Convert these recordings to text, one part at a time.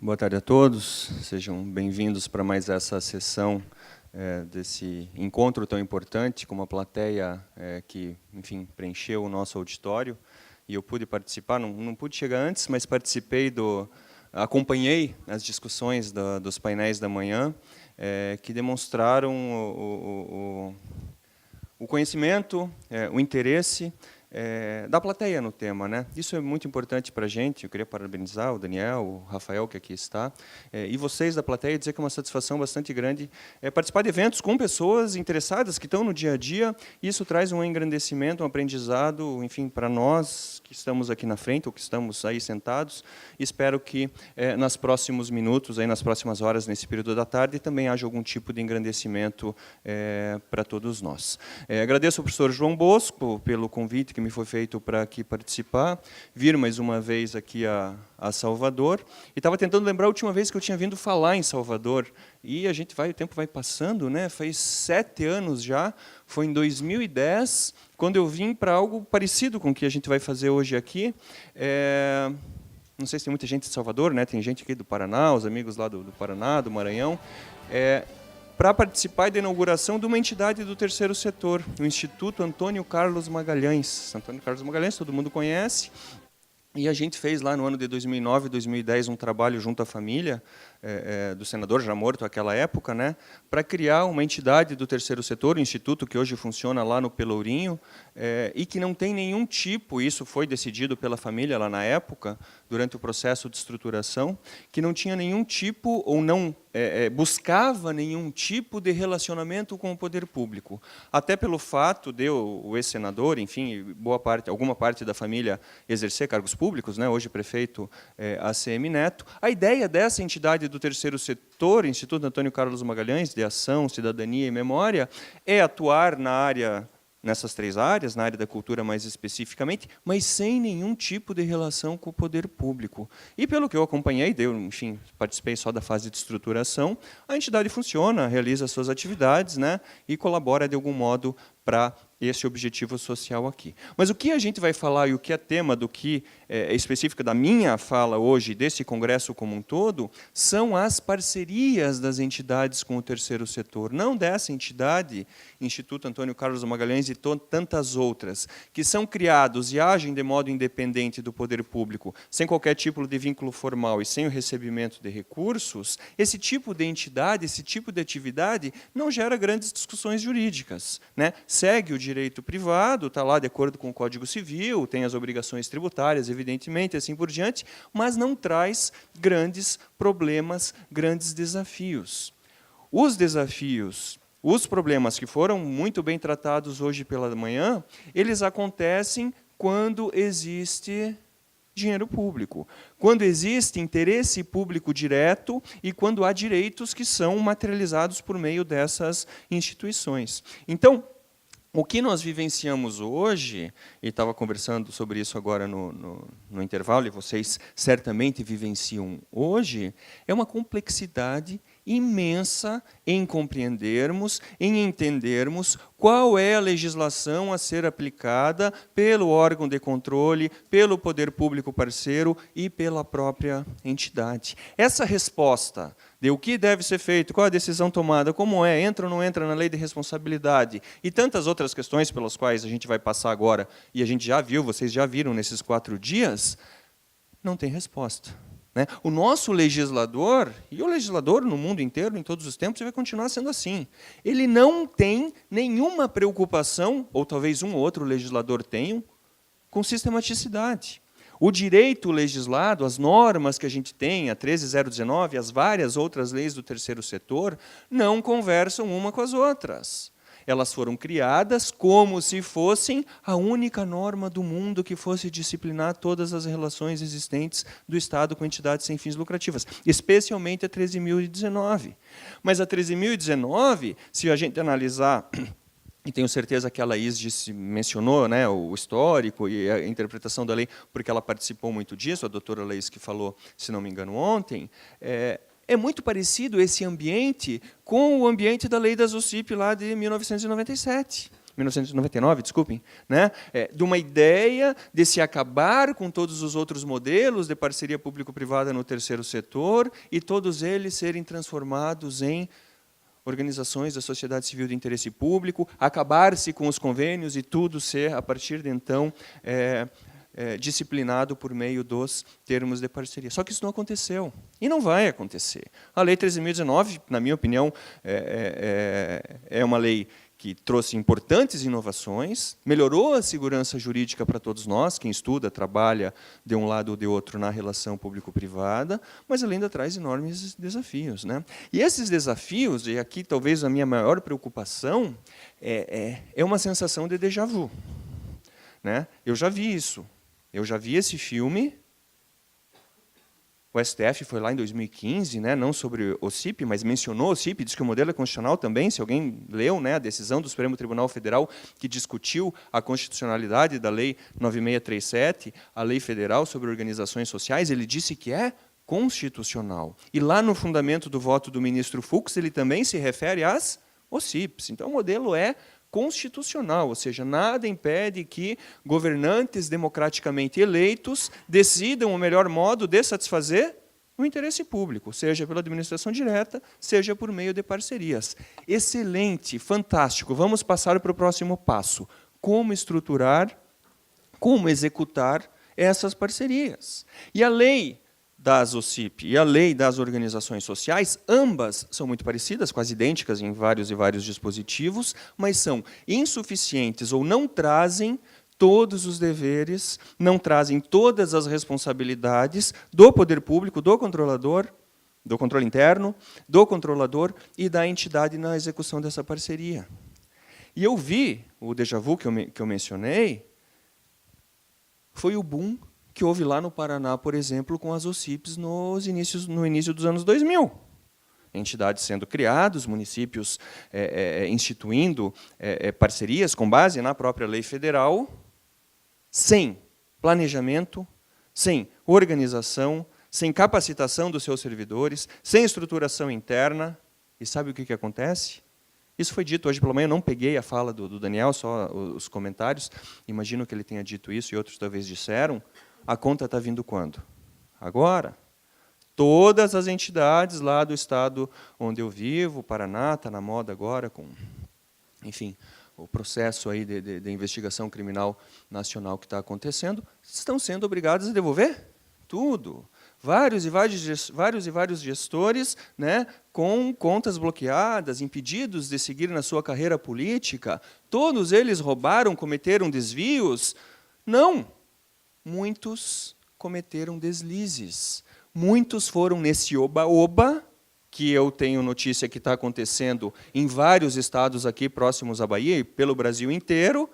Boa tarde a todos, sejam bem-vindos para mais essa sessão desse encontro tão importante, com uma plateia que, enfim, preencheu o nosso auditório, e eu pude participar, não pude chegar antes, mas acompanhei as discussões dos painéis da manhã, que demonstraram o conhecimento, o interesse da plateia no tema, né? Isso é muito importante para a gente. Eu queria parabenizar o Daniel, o Rafael, que aqui está, e vocês da plateia, dizer que é uma satisfação bastante grande participar de eventos com pessoas interessadas, que estão no dia a dia. Isso traz um engrandecimento, um aprendizado, enfim, para nós que estamos aqui na frente, ou que estamos aí sentados. Espero que, nos próximos minutos, aí, nas próximas horas, nesse período da tarde, também haja algum tipo de engrandecimento para todos nós. Agradeço ao professor João Bosco pelo convite que me foi feito para aqui participar, vir mais uma vez aqui a Salvador, e estava tentando lembrar a última vez que eu tinha vindo falar em Salvador, e o tempo vai passando, né? Faz 7 anos já, foi em 2010, quando eu vim para algo parecido com o que a gente vai fazer hoje aqui. Não sei se tem muita gente de Salvador, né? Tem gente aqui do Paraná, os amigos lá do Paraná, do Maranhão, para participar da inauguração de uma entidade do terceiro setor, o Instituto Antônio Carlos Magalhães. Antônio Carlos Magalhães, todo mundo conhece, e a gente fez lá no ano de 2009, 2010, um trabalho junto à família do senador, já morto naquela época, né, para criar uma entidade do terceiro setor, o instituto que hoje funciona lá no Pelourinho, e que não tem nenhum tipo, isso foi decidido pela família lá na época, durante o processo de estruturação, que não tinha nenhum tipo, ou não buscava nenhum tipo de relacionamento com o poder público. Até pelo fato de o ex-senador, enfim, alguma parte da família exercer cargos públicos, né, hoje prefeito ACM Neto, a ideia dessa entidade do terceiro setor, Instituto Antônio Carlos Magalhães, de Ação, Cidadania e Memória, é atuar nessas 3 áreas, na área da cultura mais especificamente, mas sem nenhum tipo de relação com o poder público. E, pelo que eu acompanhei, enfim, participei só da fase de estruturação, a entidade funciona, realiza suas atividades, né, e colabora, de algum modo, para esse objetivo social aqui. Mas o que a gente vai falar e o que é tema do que é específico da minha fala hoje, desse congresso como um todo, são as parcerias das entidades com o terceiro setor, não dessa entidade, Instituto Antônio Carlos Magalhães e tantas outras, que são criados e agem de modo independente do poder público, sem qualquer tipo de vínculo formal e sem o recebimento de recursos. Esse tipo de entidade, esse tipo de atividade não gera grandes discussões jurídicas, né? Segue o direito privado, está lá de acordo com o Código Civil, tem as obrigações tributárias, evidentemente, assim por diante, mas não traz grandes problemas, grandes desafios. Os desafios, os problemas que foram muito bem tratados hoje pela manhã, eles acontecem quando existe dinheiro público, quando existe interesse público direto e quando há direitos que são materializados por meio dessas instituições. Então, o que nós vivenciamos hoje, e estava conversando sobre isso agora no intervalo, e vocês certamente vivenciam hoje, é uma complexidade imensa em compreendermos, em entendermos qual é a legislação a ser aplicada pelo órgão de controle, pelo poder público parceiro e pela própria entidade. Essa resposta de o que deve ser feito, qual a decisão tomada, como entra ou não entra na lei de responsabilidade, e tantas outras questões pelas quais a gente vai passar agora, e a gente já viu, vocês já viram nesses 4 dias, não tem resposta. Né? O nosso legislador, e o legislador no mundo inteiro, em todos os tempos, vai continuar sendo assim. Ele não tem nenhuma preocupação, ou talvez um ou outro legislador tenha, com sistematicidade. O direito legislado, as normas que a gente tem, a 13.019, as várias outras leis do terceiro setor, não conversam uma com as outras. Elas foram criadas como se fossem a única norma do mundo que fosse disciplinar todas as relações existentes do Estado com entidades sem fins lucrativas, especialmente a 13.019. Mas a 13.019, se a gente analisar, e tenho certeza que a Laís mencionou, né, o histórico e a interpretação da lei, porque ela participou muito disso, a doutora Laís que falou, se não me engano, ontem, é muito parecido esse ambiente com o ambiente da lei das UCIP lá de 1997. 1999, desculpem, né? De uma ideia de se acabar com todos os outros modelos de parceria público-privada no terceiro setor e todos eles serem transformados em organizações da sociedade civil de interesse público, acabar-se com os convênios e tudo ser, a partir de então, disciplinado por meio dos termos de parceria. Só que isso não aconteceu. E não vai acontecer. A Lei 13.019, na minha opinião, é uma lei que trouxe importantes inovações, melhorou a segurança jurídica para todos nós, quem estuda, trabalha de um lado ou de outro na relação público-privada, mas ela ainda traz enormes desafios, né? E esses desafios, e aqui talvez a minha maior preocupação, é uma sensação de déjà vu, né? Eu já vi isso. Eu já vi esse filme. O STF foi lá em 2015, né, não sobre o CIP, mas mencionou o CIP, diz que o modelo é constitucional também, se alguém leu, né, a decisão do Supremo Tribunal Federal que discutiu a constitucionalidade da Lei 9637, a Lei Federal sobre Organizações Sociais, ele disse que é constitucional. E lá no fundamento do voto do ministro Fux, ele também se refere às OCIPs. Então, o modelo é constitucional, ou seja, nada impede que governantes democraticamente eleitos decidam o melhor modo de satisfazer o interesse público, seja pela administração direta, seja por meio de parcerias. Excelente, fantástico. Vamos passar para o próximo passo. Como estruturar, como executar essas parcerias. E a lei das OCIP e a lei das organizações sociais, ambas são muito parecidas, quase idênticas em vários e vários dispositivos, mas são insuficientes ou não trazem todos os deveres, não trazem todas as responsabilidades do poder público, do controlador, do controle interno, do controlador e da entidade na execução dessa parceria. E eu vi, o déjà vu que eu mencionei, foi o boom que houve lá no Paraná, por exemplo, com as OCIPs no início dos anos 2000. Entidades sendo criadas, municípios instituindo parcerias com base na própria lei federal, sem planejamento, sem organização, sem capacitação dos seus servidores, sem estruturação interna. E sabe o que acontece? Isso foi dito hoje pela manhã, eu não peguei a fala do Daniel, só os comentários. Imagino que ele tenha dito isso e outros talvez disseram. A conta está vindo quando? Agora. Todas as entidades lá do estado onde eu vivo, o Paraná, está na moda agora, com, enfim, o processo aí de investigação criminal nacional que está acontecendo, estão sendo obrigadas a devolver tudo. Vários e vários gestores, né, com contas bloqueadas, impedidos de seguir na sua carreira política, todos eles roubaram, cometeram desvios? Não. Muitos cometeram deslizes. Muitos foram nesse oba-oba, que eu tenho notícia que está acontecendo em vários estados aqui próximos à Bahia e pelo Brasil inteiro,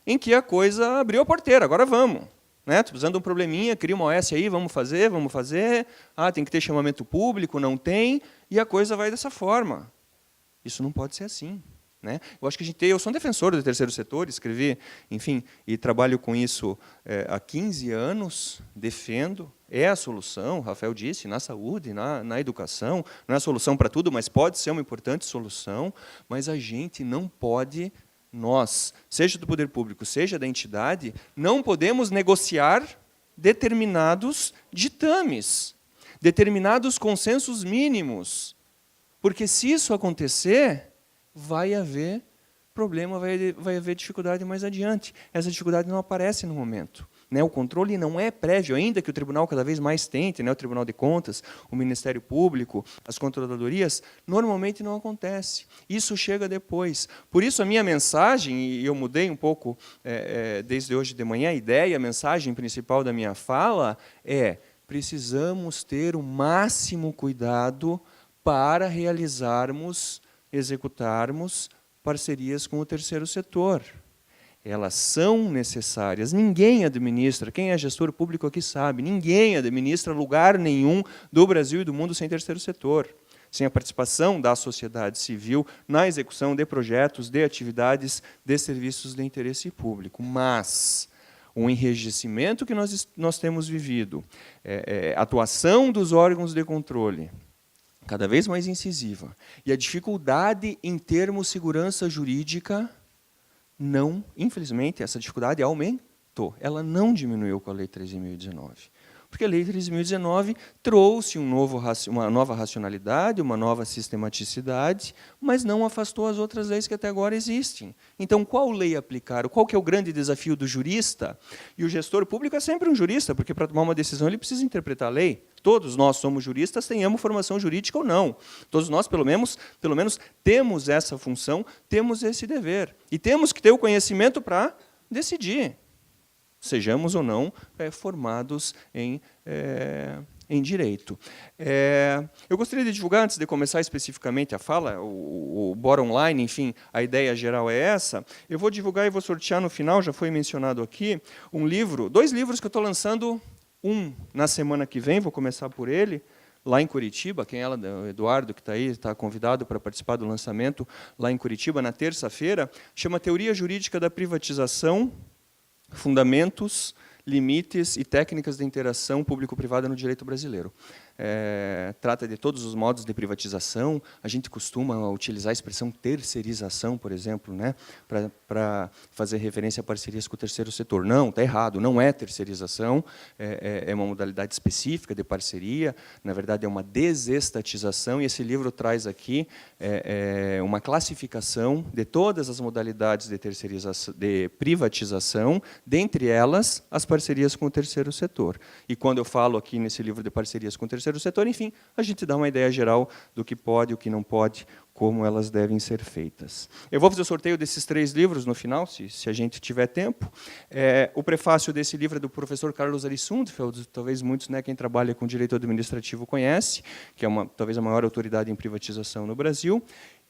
em que a coisa abriu a porteira, agora vamos. Estou precisando de um probleminha, cria uma OS aí, vamos fazer. Ah, tem que ter chamamento público, não tem, e a coisa vai dessa forma. Isso não pode ser assim. Eu acho que eu sou um defensor do terceiro setor, escrevi, enfim, e trabalho com isso há 15 anos, defendo, é a solução, o Rafael disse, na saúde, na educação, não é a solução para tudo, mas pode ser uma importante solução, mas a gente não pode, nós, seja do poder público, seja da entidade, não podemos negociar determinados ditames, determinados consensos mínimos, porque se isso acontecer, vai haver problema, vai haver dificuldade mais adiante. Essa dificuldade não aparece no momento. O controle não é prévio, ainda que o tribunal cada vez mais tente, o Tribunal de Contas, o Ministério Público, as controladorias, normalmente não acontece. Isso chega depois. Por isso, a minha mensagem, e eu mudei um pouco desde hoje de manhã, a ideia, a mensagem principal da minha fala é: precisamos ter o máximo cuidado para executarmos parcerias com o terceiro setor. Elas são necessárias. Ninguém administra, quem é gestor público aqui sabe, ninguém administra lugar nenhum do Brasil e do mundo sem terceiro setor, sem a participação da sociedade civil na execução de projetos, de atividades, de serviços de interesse público. Mas o enrijecimento que nós temos vivido, a atuação dos órgãos de controle, cada vez mais incisiva, e a dificuldade em termos de segurança jurídica não, infelizmente, essa dificuldade aumentou. Ela não diminuiu com a Lei 13.019. Porque a Lei 13.019 trouxe uma nova racionalidade, uma nova sistematicidade, mas não afastou as outras leis que até agora existem. Então, qual lei aplicar? Qual que é o grande desafio do jurista? E o gestor público é sempre um jurista, porque para tomar uma decisão ele precisa interpretar a lei. Todos nós somos juristas, tenhamos formação jurídica ou não. Todos nós, pelo menos, temos essa função, temos esse dever. E temos que ter o conhecimento para decidir. Sejamos ou não formados em direito. Eu gostaria de divulgar, antes de começar especificamente a fala, o bottom line, enfim, a ideia geral é essa. Eu vou divulgar e vou sortear no final, já foi mencionado aqui, dois livros que eu estou lançando, um na semana que vem, vou começar por ele, lá em Curitiba, o Eduardo, que está aí, está convidado para participar do lançamento, lá em Curitiba, na terça-feira, chama Teoria Jurídica da Privatização, Fundamentos, Limites e Técnicas de Interação Público-Privada no Direito Brasileiro. Trata de todos os modos de privatização. A gente costuma utilizar a expressão terceirização, por exemplo, né, para fazer referência a parcerias com o terceiro setor. Não, está errado, não é terceirização, é uma modalidade específica de parceria, na verdade é uma desestatização, e esse livro traz aqui uma classificação de todas as modalidades de terceirização, de privatização, dentre elas as parcerias com o terceiro setor. E quando eu falo aqui nesse livro de parcerias com o terceiro setor, enfim, a gente dá uma ideia geral do que pode, o que não pode, como elas devem ser feitas. Eu vou fazer o sorteio desses 3 livros no final, se a gente tiver tempo. O prefácio desse livro é do professor Carlos Ari Sundfeld, talvez muitos, né, quem trabalha com direito administrativo conhece, que é talvez a maior autoridade em privatização no Brasil.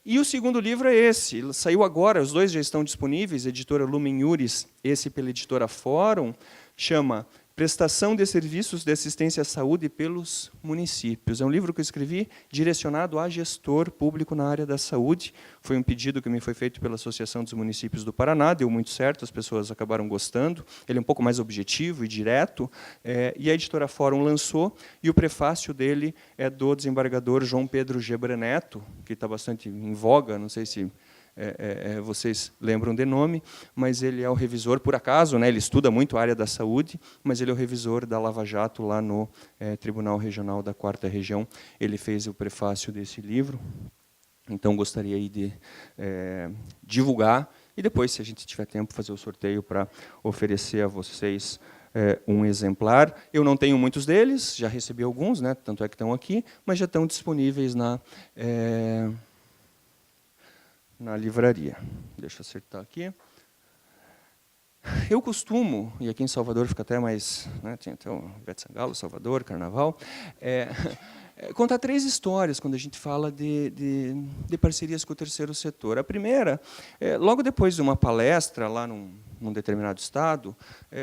E o segundo livro é esse, ele saiu agora, os dois já estão disponíveis, editora Lumen Iuris, esse pela editora Fórum, chama Prestação de Serviços de Assistência à Saúde pelos Municípios. É um livro que eu escrevi direcionado a gestor público na área da saúde. Foi um pedido que me foi feito pela Associação dos Municípios do Paraná, deu muito certo, as pessoas acabaram gostando. Ele é um pouco mais objetivo e direto, e a editora Fórum lançou, e o prefácio dele é do desembargador João Pedro Gebra Neto, que está bastante em voga, não sei se vocês lembram de nome, mas ele é o revisor, por acaso, né, ele estuda muito a área da saúde, mas ele é o revisor da Lava Jato lá no Tribunal Regional da 4ª Região. Ele fez o prefácio desse livro, então gostaria aí de divulgar, e depois, se a gente tiver tempo, fazer o sorteio para oferecer a vocês um exemplar. Eu não tenho muitos deles, já recebi alguns, né, tanto é que estão aqui, mas já estão disponíveis na livraria. Deixa eu acertar aqui. Eu costumo, e aqui em Salvador fica até mais, né, tem até o Ivete Sangalo, Salvador, Carnaval, contar 3 histórias quando a gente fala de parcerias com o terceiro setor. A primeira, logo depois de uma palestra lá num determinado estado,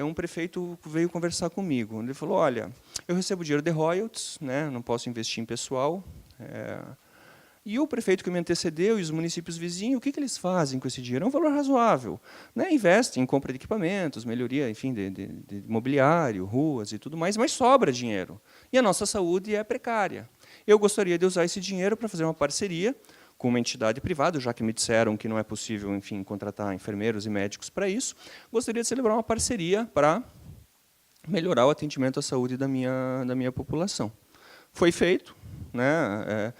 um prefeito veio conversar comigo. Ele falou, olha, eu recebo dinheiro de royalties, né, não posso investir em pessoal, e o prefeito que me antecedeu e os municípios vizinhos, o que eles fazem com esse dinheiro? É um valor razoável. Né? Investem em compra de equipamentos, melhoria, enfim, de mobiliário, ruas e tudo mais, mas sobra dinheiro. E a nossa saúde é precária. Eu gostaria de usar esse dinheiro para fazer uma parceria com uma entidade privada, já que me disseram que não é possível, enfim, contratar enfermeiros e médicos para isso. Gostaria de celebrar uma parceria para melhorar o atendimento à saúde da minha população. Foi feito, né?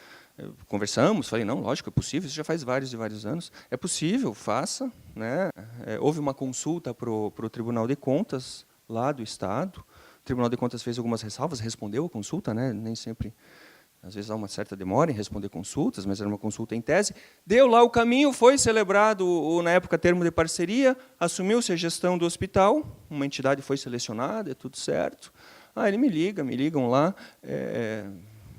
Conversamos, falei, não, lógico, é possível, isso já faz vários e vários anos. É possível, faça. Né? Houve uma consulta para o Tribunal de Contas, lá do Estado. O Tribunal de Contas fez algumas ressalvas, respondeu a consulta, né? Nem sempre, às vezes há uma certa demora em responder consultas, mas era uma consulta em tese. Deu lá o caminho, foi celebrado, na época, termo de parceria, assumiu-se a gestão do hospital, uma entidade foi selecionada, é tudo certo. Ele me ligam lá,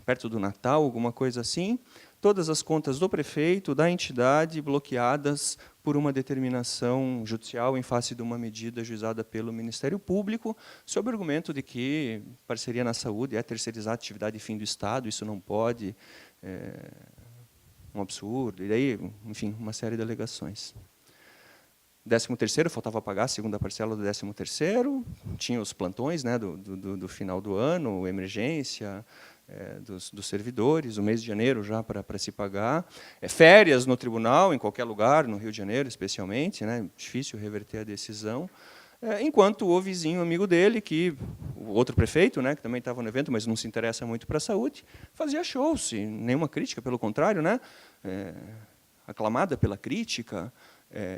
perto do Natal, alguma coisa assim, todas as contas do prefeito, da entidade, bloqueadas por uma determinação judicial em face de uma medida ajuizada pelo Ministério Público, sob o argumento de que parceria na saúde é terceirizar a atividade fim do Estado, isso não pode, um absurdo, e daí, enfim, uma série de alegações. 13º, faltava pagar a segunda parcela do 13º, tinha os plantões, né, do final do ano, emergência, dos servidores, o mês de janeiro já para se pagar, férias no tribunal, em qualquer lugar, no Rio de Janeiro especialmente, né, difícil reverter a decisão, enquanto o vizinho amigo dele, o outro prefeito, né, que também estava no evento, mas não se interessa muito para a saúde, fazia shows, e nenhuma crítica, pelo contrário, né, aclamada pela crítica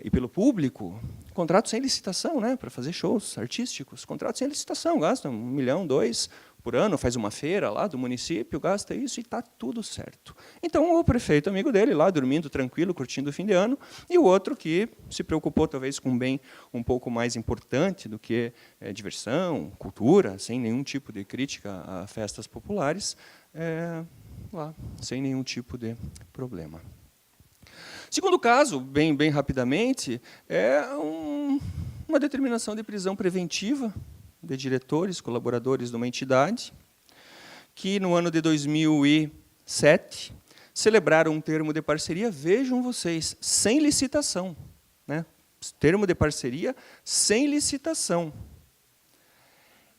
e pelo público, contratos sem licitação, né, para fazer shows artísticos, contratos sem licitação, gasta 1 milhão, 2 por ano, faz uma feira lá do município, gasta isso e está tudo certo. Então, o prefeito amigo dele lá, dormindo tranquilo, curtindo o fim de ano, e o outro que se preocupou talvez com um bem um pouco mais importante do que diversão, cultura, sem nenhum tipo de crítica a festas populares, lá, sem nenhum tipo de problema. Segundo caso, bem rapidamente, é uma determinação de prisão preventiva de diretores, colaboradores de uma entidade, que, no ano de 2007, celebraram um termo de parceria, vejam vocês, sem licitação. Né? Termo de parceria sem licitação.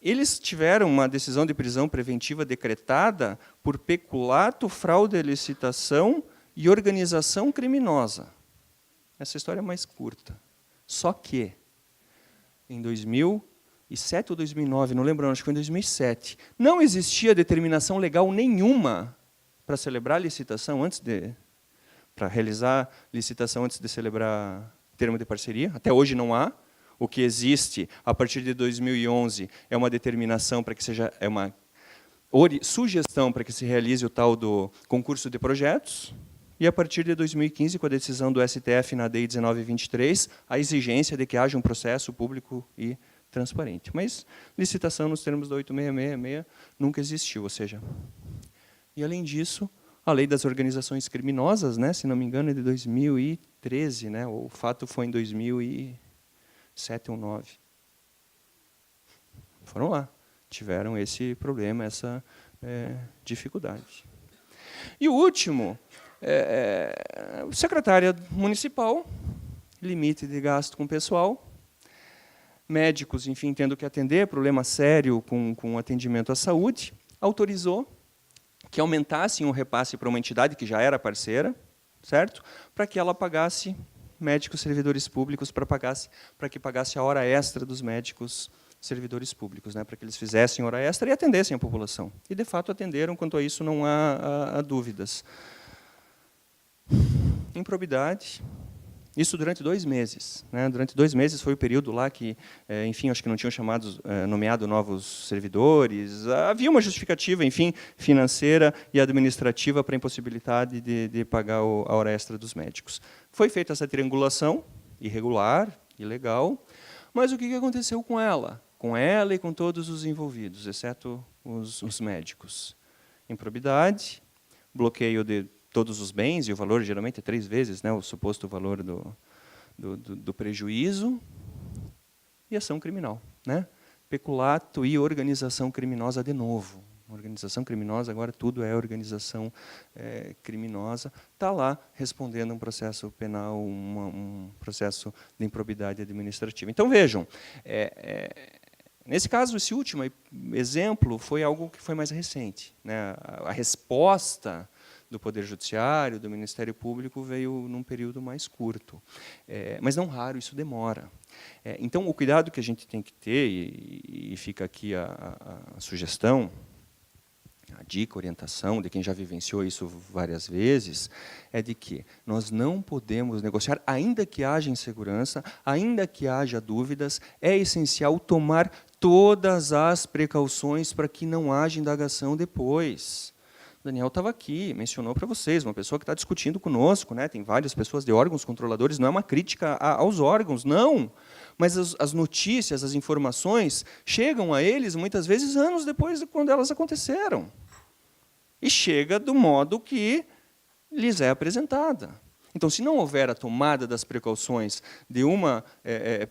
Eles tiveram uma decisão de prisão preventiva decretada por peculato, fraude à licitação e organização criminosa. Essa história é mais curta. Só que, em 2007 ou 2009, não lembro, acho que foi em 2007, não existia determinação legal nenhuma para celebrar a licitação para realizar licitação antes de celebrar termo de parceria. Até hoje não há. O que existe, a partir de 2011, é uma determinação para que seja uma sugestão para que se realize o tal do concurso de projetos. E, a partir de 2015, com a decisão do STF na DEI 1923, a exigência de que haja um processo público e transparente. Mas licitação nos termos da 8666 nunca existiu, ou seja... E, além disso, a lei das organizações criminosas, né, se não me engano, é de 2013, né, o fato foi em 2007 ou 2009. Foram lá, tiveram esse problema, essa dificuldade. E o último... secretária municipal, limite de gasto com pessoal, médicos, enfim, tendo que atender, problema sério com atendimento à saúde, autorizou que aumentassem o repasse para uma entidade que já era parceira, certo? Para que ela pagasse médicos servidores públicos, para que pagasse a hora extra dos médicos servidores públicos, né? Para que eles fizessem hora extra e atendessem a população. E, de fato, atenderam, quanto a isso não há dúvidas. Improbidade, isso durante 2 meses. Né? Durante 2 meses foi o período lá que, enfim, acho que não tinham nomeado novos servidores. Havia uma justificativa, enfim, financeira e administrativa para a impossibilidade de pagar a hora extra dos médicos. Foi feita essa triangulação, irregular, ilegal, mas o que aconteceu com ela? Com ela e com todos os envolvidos, exceto os médicos. Improbidade, bloqueio de todos os bens, e o valor geralmente é 3 vezes, né, o suposto valor do prejuízo, e ação criminal. Né? Peculato e organização criminosa de novo. Organização criminosa, agora tudo é organização criminosa, está lá respondendo um processo penal, um processo de improbidade administrativa. Então, vejam, nesse caso, esse último exemplo foi algo que foi mais recente. Né? A resposta do Poder Judiciário, do Ministério Público, veio num período mais curto. Mas, não raro, isso demora. Então, o cuidado que a gente tem que ter, e fica aqui a sugestão, a dica, a orientação de quem já vivenciou isso várias vezes, é de que nós não podemos negociar, ainda que haja insegurança, ainda que haja dúvidas, é essencial tomar todas as precauções para que não haja indagação depois. O Daniel estava aqui, mencionou para vocês, uma pessoa que está discutindo conosco, né? Tem várias pessoas de órgãos controladores, não é uma crítica aos órgãos, não. Mas as notícias, as informações, chegam a eles, muitas vezes, anos depois de quando elas aconteceram. E chega do modo que lhes é apresentada. Então, se não houver a tomada das precauções de uma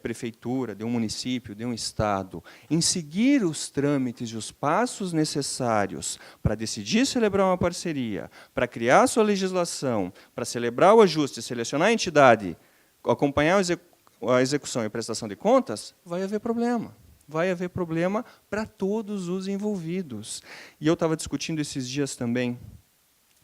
prefeitura, de um município, de um estado, em seguir os trâmites e os passos necessários para decidir celebrar uma parceria, para criar a sua legislação, para celebrar o ajuste, selecionar a entidade, acompanhar a execução e a prestação de contas, vai haver problema. vai haver problema para todos os envolvidos. E eu estava discutindo esses dias também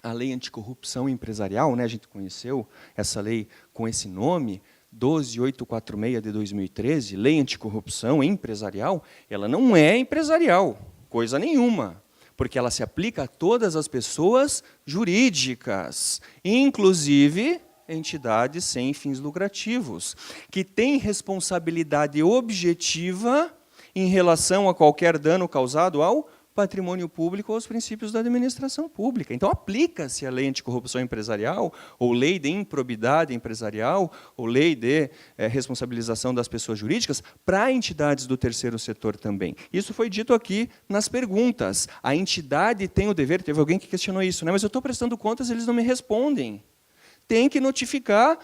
a lei anticorrupção empresarial, né? A gente conheceu essa lei com esse nome, 12846 de 2013, lei anticorrupção empresarial. Ela não é empresarial, coisa nenhuma, porque ela se aplica a todas as pessoas jurídicas, inclusive entidades sem fins lucrativos, que têm responsabilidade objetiva em relação a qualquer dano causado ao patrimônio público ou aos princípios da administração pública. Então, aplica-se a lei anticorrupção empresarial, ou lei de improbidade empresarial, ou lei de responsabilização das pessoas jurídicas, para entidades do terceiro setor também. Isso foi dito aqui nas perguntas. A entidade tem o dever, teve alguém que questionou isso, né? Mas eu estou prestando contas e eles não me respondem. Tem que notificar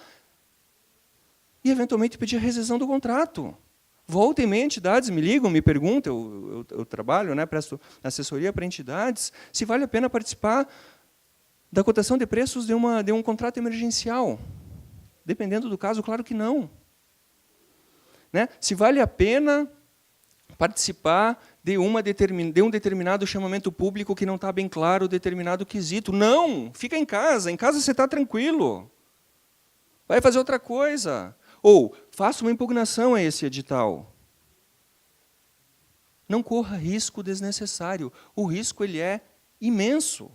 e, eventualmente, pedir a rescisão do contrato. Volta e meia, entidades me ligam, me perguntam, eu trabalho, né, presto assessoria para entidades, se vale a pena participar da cotação de preços de um contrato emergencial. Dependendo do caso, claro que não. Né? Se vale a pena participar de um determinado chamamento público que não está bem claro, determinado quesito. Não! Fica em casa você está tranquilo. Vai fazer outra coisa. Ou, faça uma impugnação a esse edital. Não corra risco desnecessário. O risco ele é imenso,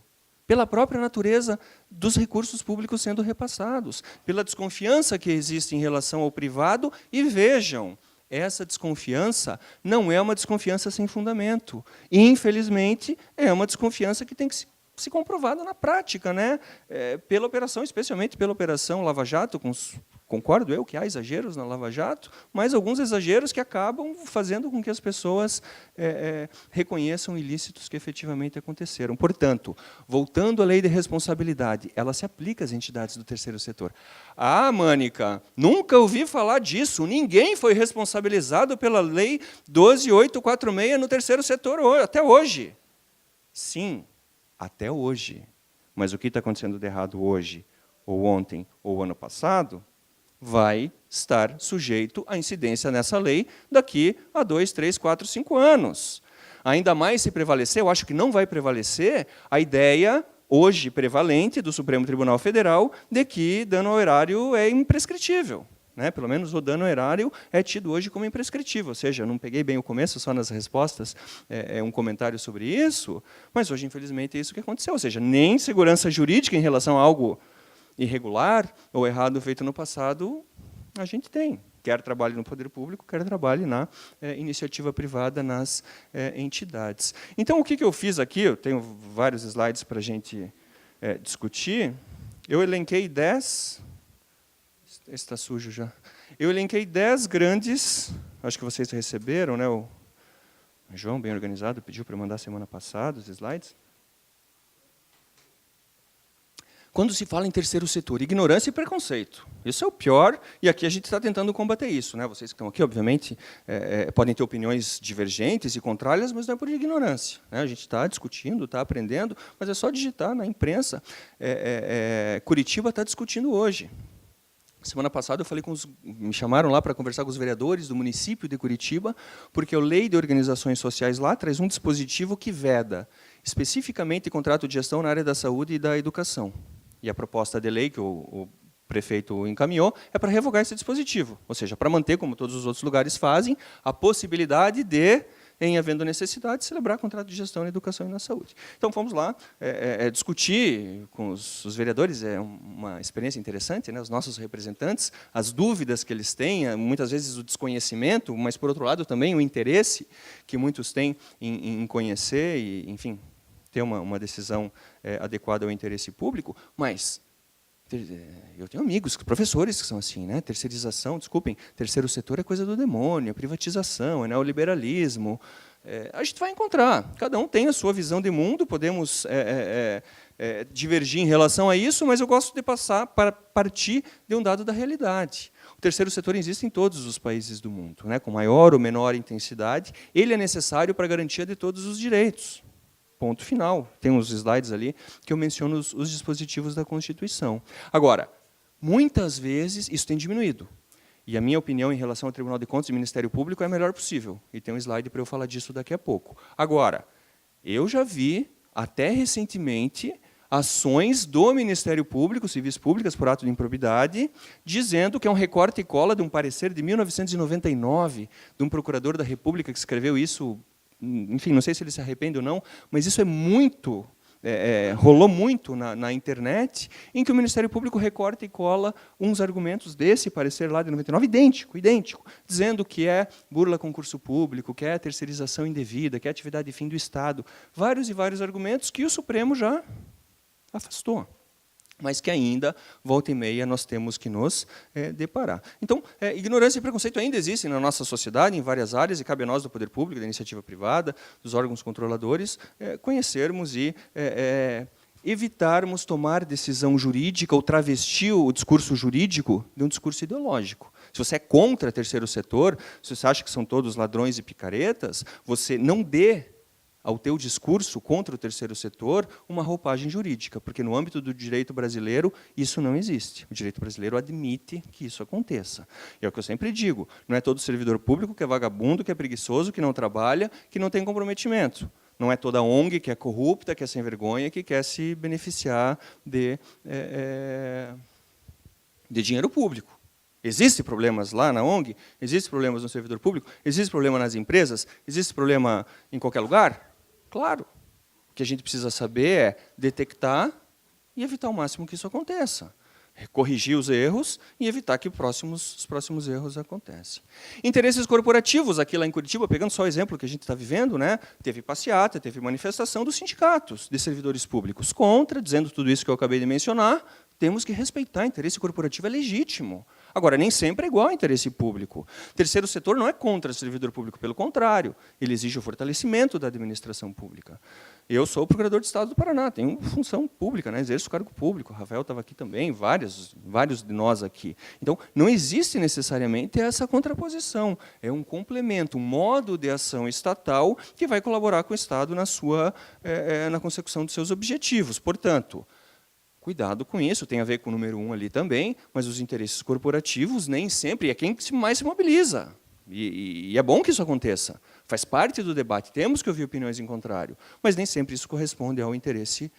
pela própria natureza dos recursos públicos sendo repassados, pela desconfiança que existe em relação ao privado. E vejam, essa desconfiança não é uma desconfiança sem fundamento. Infelizmente, é uma desconfiança que tem que ser comprovada na prática, né? Pela operação, especialmente pela operação Lava Jato, concordo eu que há exageros na Lava Jato, mas alguns exageros que acabam fazendo com que as pessoas reconheçam ilícitos que efetivamente aconteceram. Portanto, voltando à lei de responsabilidade, ela se aplica às entidades do terceiro setor. Ah, Mânica, nunca ouvi falar disso, ninguém foi responsabilizado pela lei 12846 no terceiro setor até hoje. Sim, até hoje. Mas o que está acontecendo de errado hoje, ou ontem, ou ano passado, vai estar sujeito à incidência nessa lei daqui a 2, 3, 4, 5 anos. Ainda mais se prevalecer, eu acho que não vai prevalecer, a ideia hoje prevalente do Supremo Tribunal Federal de que dano ao erário é imprescritível. Né? Pelo menos o dano ao erário é tido hoje como imprescritível. Ou seja, eu não peguei bem o começo, só nas respostas, um comentário sobre isso, mas hoje, infelizmente, é isso que aconteceu. Ou seja, nem segurança jurídica em relação a algo irregular ou errado feito no passado, a gente tem. Quer trabalhe no poder público, quer trabalhe na iniciativa privada, nas entidades. Então, o que eu fiz aqui? Eu tenho vários slides para a gente discutir. Eu elenquei 10... Esse está sujo já. Eu elenquei 10 grandes... Acho que vocês receberam, né? O João, bem organizado, pediu para eu mandar semana passada os slides. Quando se fala em terceiro setor, ignorância e preconceito. Isso é o pior, e aqui a gente está tentando combater isso. Né? Vocês que estão aqui, obviamente, podem ter opiniões divergentes e contrárias, mas não é por ignorância. Né? A gente está discutindo, está aprendendo, mas é só digitar na imprensa. Curitiba está discutindo hoje. Semana passada eu falei me chamaram lá para conversar com os vereadores do município de Curitiba, porque a lei de organizações sociais lá traz um dispositivo que veda especificamente contrato de gestão na área da saúde e da educação. E a proposta de lei que o prefeito encaminhou é para revogar esse dispositivo, ou seja, para manter, como todos os outros lugares fazem, a possibilidade de, em havendo necessidade, celebrar contrato de gestão na educação e na saúde. Então, vamos lá discutir com os vereadores, é uma experiência interessante, né? Os nossos representantes, as dúvidas que eles têm, muitas vezes o desconhecimento, mas, por outro lado, também o interesse que muitos têm em conhecer e, enfim, ter uma decisão adequada ao interesse público, mas eu tenho amigos, professores que são assim, né? Terceirização, desculpem, terceiro setor é coisa do demônio, é privatização, é neoliberalismo. A gente vai encontrar, cada um tem a sua visão de mundo, podemos divergir em relação a isso, mas eu gosto de partir de um dado da realidade. O terceiro setor existe em todos os países do mundo, né? Com maior ou menor intensidade, ele é necessário para a garantia de todos os direitos. Ponto final. Tem uns slides ali que eu menciono os dispositivos da Constituição. Agora, muitas vezes isso tem diminuído. E a minha opinião em relação ao Tribunal de Contas e Ministério Público é a melhor possível. E tem um slide para eu falar disso daqui a pouco. Agora, eu já vi, até recentemente, ações do Ministério Público, civis públicas por ato de improbidade, dizendo que é um recorte e cola de um parecer de 1999, de um procurador da República que escreveu isso, enfim, não sei se ele se arrepende ou não, mas isso é muito... rolou muito na internet, em que o Ministério Público recorta e cola uns argumentos desse parecer lá de 99, idêntico, dizendo que é burla a concurso público, que é terceirização indevida, que é atividade de fim do Estado. Vários e vários argumentos que o Supremo já afastou, mas que ainda, volta e meia, nós temos que nos deparar. Então, ignorância e preconceito ainda existem na nossa sociedade, em várias áreas, e cabe a nós, do poder público, da iniciativa privada, dos órgãos controladores, conhecermos e evitarmos tomar decisão jurídica ou travestir o discurso jurídico de um discurso ideológico. Se você é contra terceiro setor, se você acha que são todos ladrões e picaretas, você não dê ao teu discurso contra o terceiro setor uma roupagem jurídica, porque no âmbito do direito brasileiro isso não existe. O direito brasileiro admite que isso aconteça. E é o que eu sempre digo, não é todo servidor público que é vagabundo, que é preguiçoso, que não trabalha, que não tem comprometimento. Não é toda ONG que é corrupta, que é sem vergonha, que quer se beneficiar de dinheiro público. Existem problemas lá na ONG, existem problemas no servidor público, existe problema nas empresas, existe problema em qualquer lugar? Claro. O que a gente precisa saber é detectar e evitar ao máximo que isso aconteça. Corrigir os erros e evitar que os próximos erros aconteçam. Interesses corporativos, aqui lá em Curitiba, pegando só o exemplo que a gente está vivendo, né, teve passeata, teve manifestação dos sindicatos de servidores públicos contra, dizendo tudo isso que eu acabei de mencionar. Temos que respeitar, interesse corporativo é legítimo. Agora, nem sempre é igual ao interesse público. Terceiro setor não é contra o servidor público, pelo contrário, ele exige o fortalecimento da administração pública. Eu sou o procurador de Estado do Paraná, tenho função pública, né, exerço cargo público, o Rafael estava aqui também, vários de nós aqui. Então, não existe necessariamente essa contraposição, é um complemento, um modo de ação estatal que vai colaborar com o Estado na consecução dos seus objetivos. Portanto, cuidado com isso, tem a ver com o número 1 ali também, mas os interesses corporativos nem sempre é quem mais se mobiliza. E é bom que isso aconteça. Faz parte do debate, temos que ouvir opiniões em contrário, mas nem sempre isso corresponde ao interesse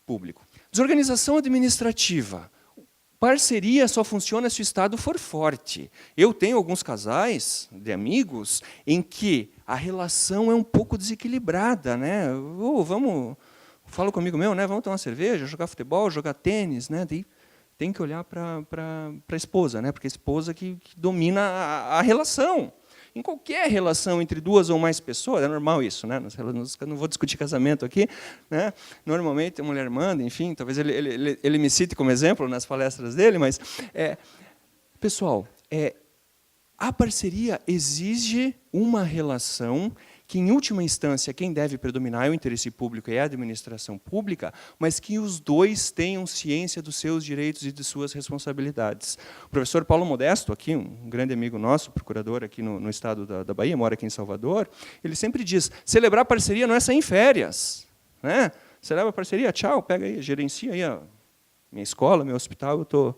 público. Desorganização administrativa. Parceria só funciona se o Estado for forte. Eu tenho alguns casais de amigos em que a relação é um pouco desequilibrada, né? Falo comigo meu, né? Vamos tomar uma cerveja, jogar futebol, jogar tênis, né? Tem que olhar para a esposa, né? Porque a esposa que domina a relação. Em qualquer relação entre duas ou mais pessoas, é normal isso, né? Não vou discutir casamento aqui, né? Normalmente a mulher manda, enfim, talvez ele me cite como exemplo nas palestras dele, mas pessoal, a parceria exige uma relação que, em última instância, quem deve predominar é o interesse público e a administração pública, mas que os dois tenham ciência dos seus direitos e de suas responsabilidades. O professor Paulo Modesto, aqui, um grande amigo nosso, procurador aqui no estado da Bahia, mora aqui em Salvador, ele sempre diz, celebrar parceria não é sair em férias. Né? Celebra parceria, tchau, pega aí, gerencia aí a minha escola, meu hospital, eu estou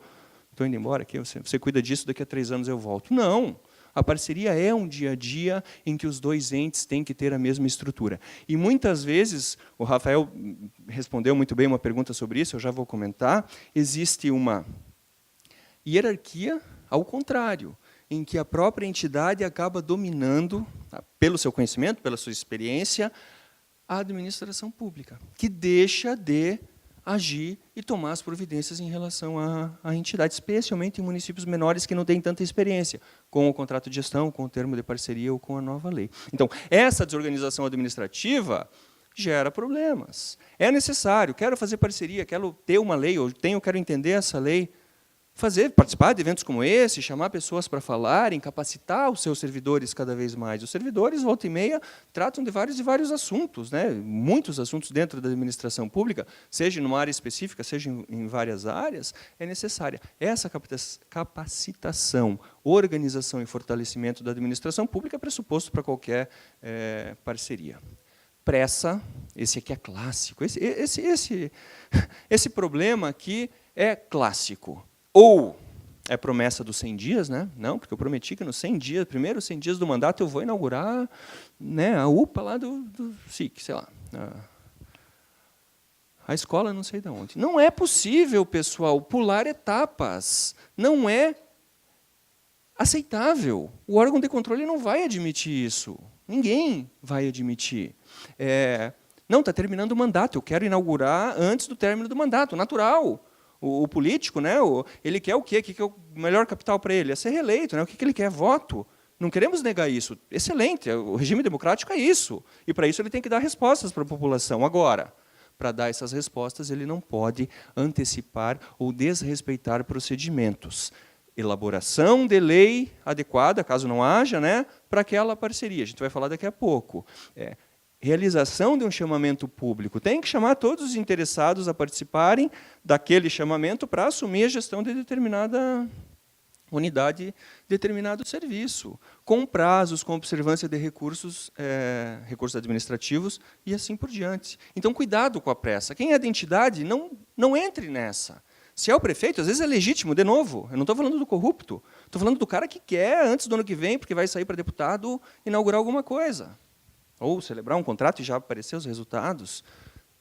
indo embora, aqui, você cuida disso, daqui a 3 anos eu volto. Não. A parceria é um dia a dia em que os dois entes têm que ter a mesma estrutura. E muitas vezes, o Rafael respondeu muito bem uma pergunta sobre isso, eu já vou comentar, existe uma hierarquia ao contrário, em que a própria entidade acaba dominando, pelo seu conhecimento, pela sua experiência, a administração pública, que deixa de agir e tomar as providências em relação à entidade, especialmente em municípios menores que não têm tanta experiência com o contrato de gestão, com o termo de parceria ou com a nova lei. Então, essa desorganização administrativa gera problemas. É necessário, quero fazer parceria, quero ter uma lei, quero entender essa lei, participar de eventos como esse, chamar pessoas para falarem, capacitar os seus servidores cada vez mais. Os servidores, volta e meia, tratam de vários assuntos, né? Muitos assuntos dentro da administração pública, seja numa área específica, seja em várias áreas, é necessária. Essa capacitação, organização e fortalecimento da administração pública é pressuposto para qualquer parceria. Pressa, esse aqui é clássico. Esse problema aqui é clássico. Ou é promessa dos 100 dias, né? Não, porque eu prometi que nos 100 dias, primeiros 100 dias do mandato, eu vou inaugurar, né, a UPA lá do SIC, sei lá. A escola não sei de onde. Não é possível, pessoal, pular etapas. Não é aceitável. O órgão de controle não vai admitir isso. Ninguém vai admitir. Não, está terminando o mandato, eu quero inaugurar antes do término do mandato, natural. O político, né, ele quer o quê? O que é o melhor capital para ele? É ser reeleito. Né? O que ele quer? Voto. Não queremos negar isso. Excelente, o regime democrático é isso. E, para isso, ele tem que dar respostas para a população. Agora, para dar essas respostas, ele não pode antecipar ou desrespeitar procedimentos. Elaboração de lei adequada, caso não haja, né, para aquela parceria. A gente vai falar daqui a pouco. Realização de um chamamento público. Tem que chamar todos os interessados a participarem daquele chamamento para assumir a gestão de determinada unidade, determinado serviço, com prazos, com observância de recursos administrativos e assim por diante. Então, cuidado com a pressa. Quem é da entidade, não entre nessa. Se é o prefeito, às vezes é legítimo, de novo, eu não estou falando do corrupto, estou falando do cara que quer, antes do ano que vem, porque vai sair para deputado, inaugurar alguma coisa. Ou celebrar um contrato e já aparecer os resultados.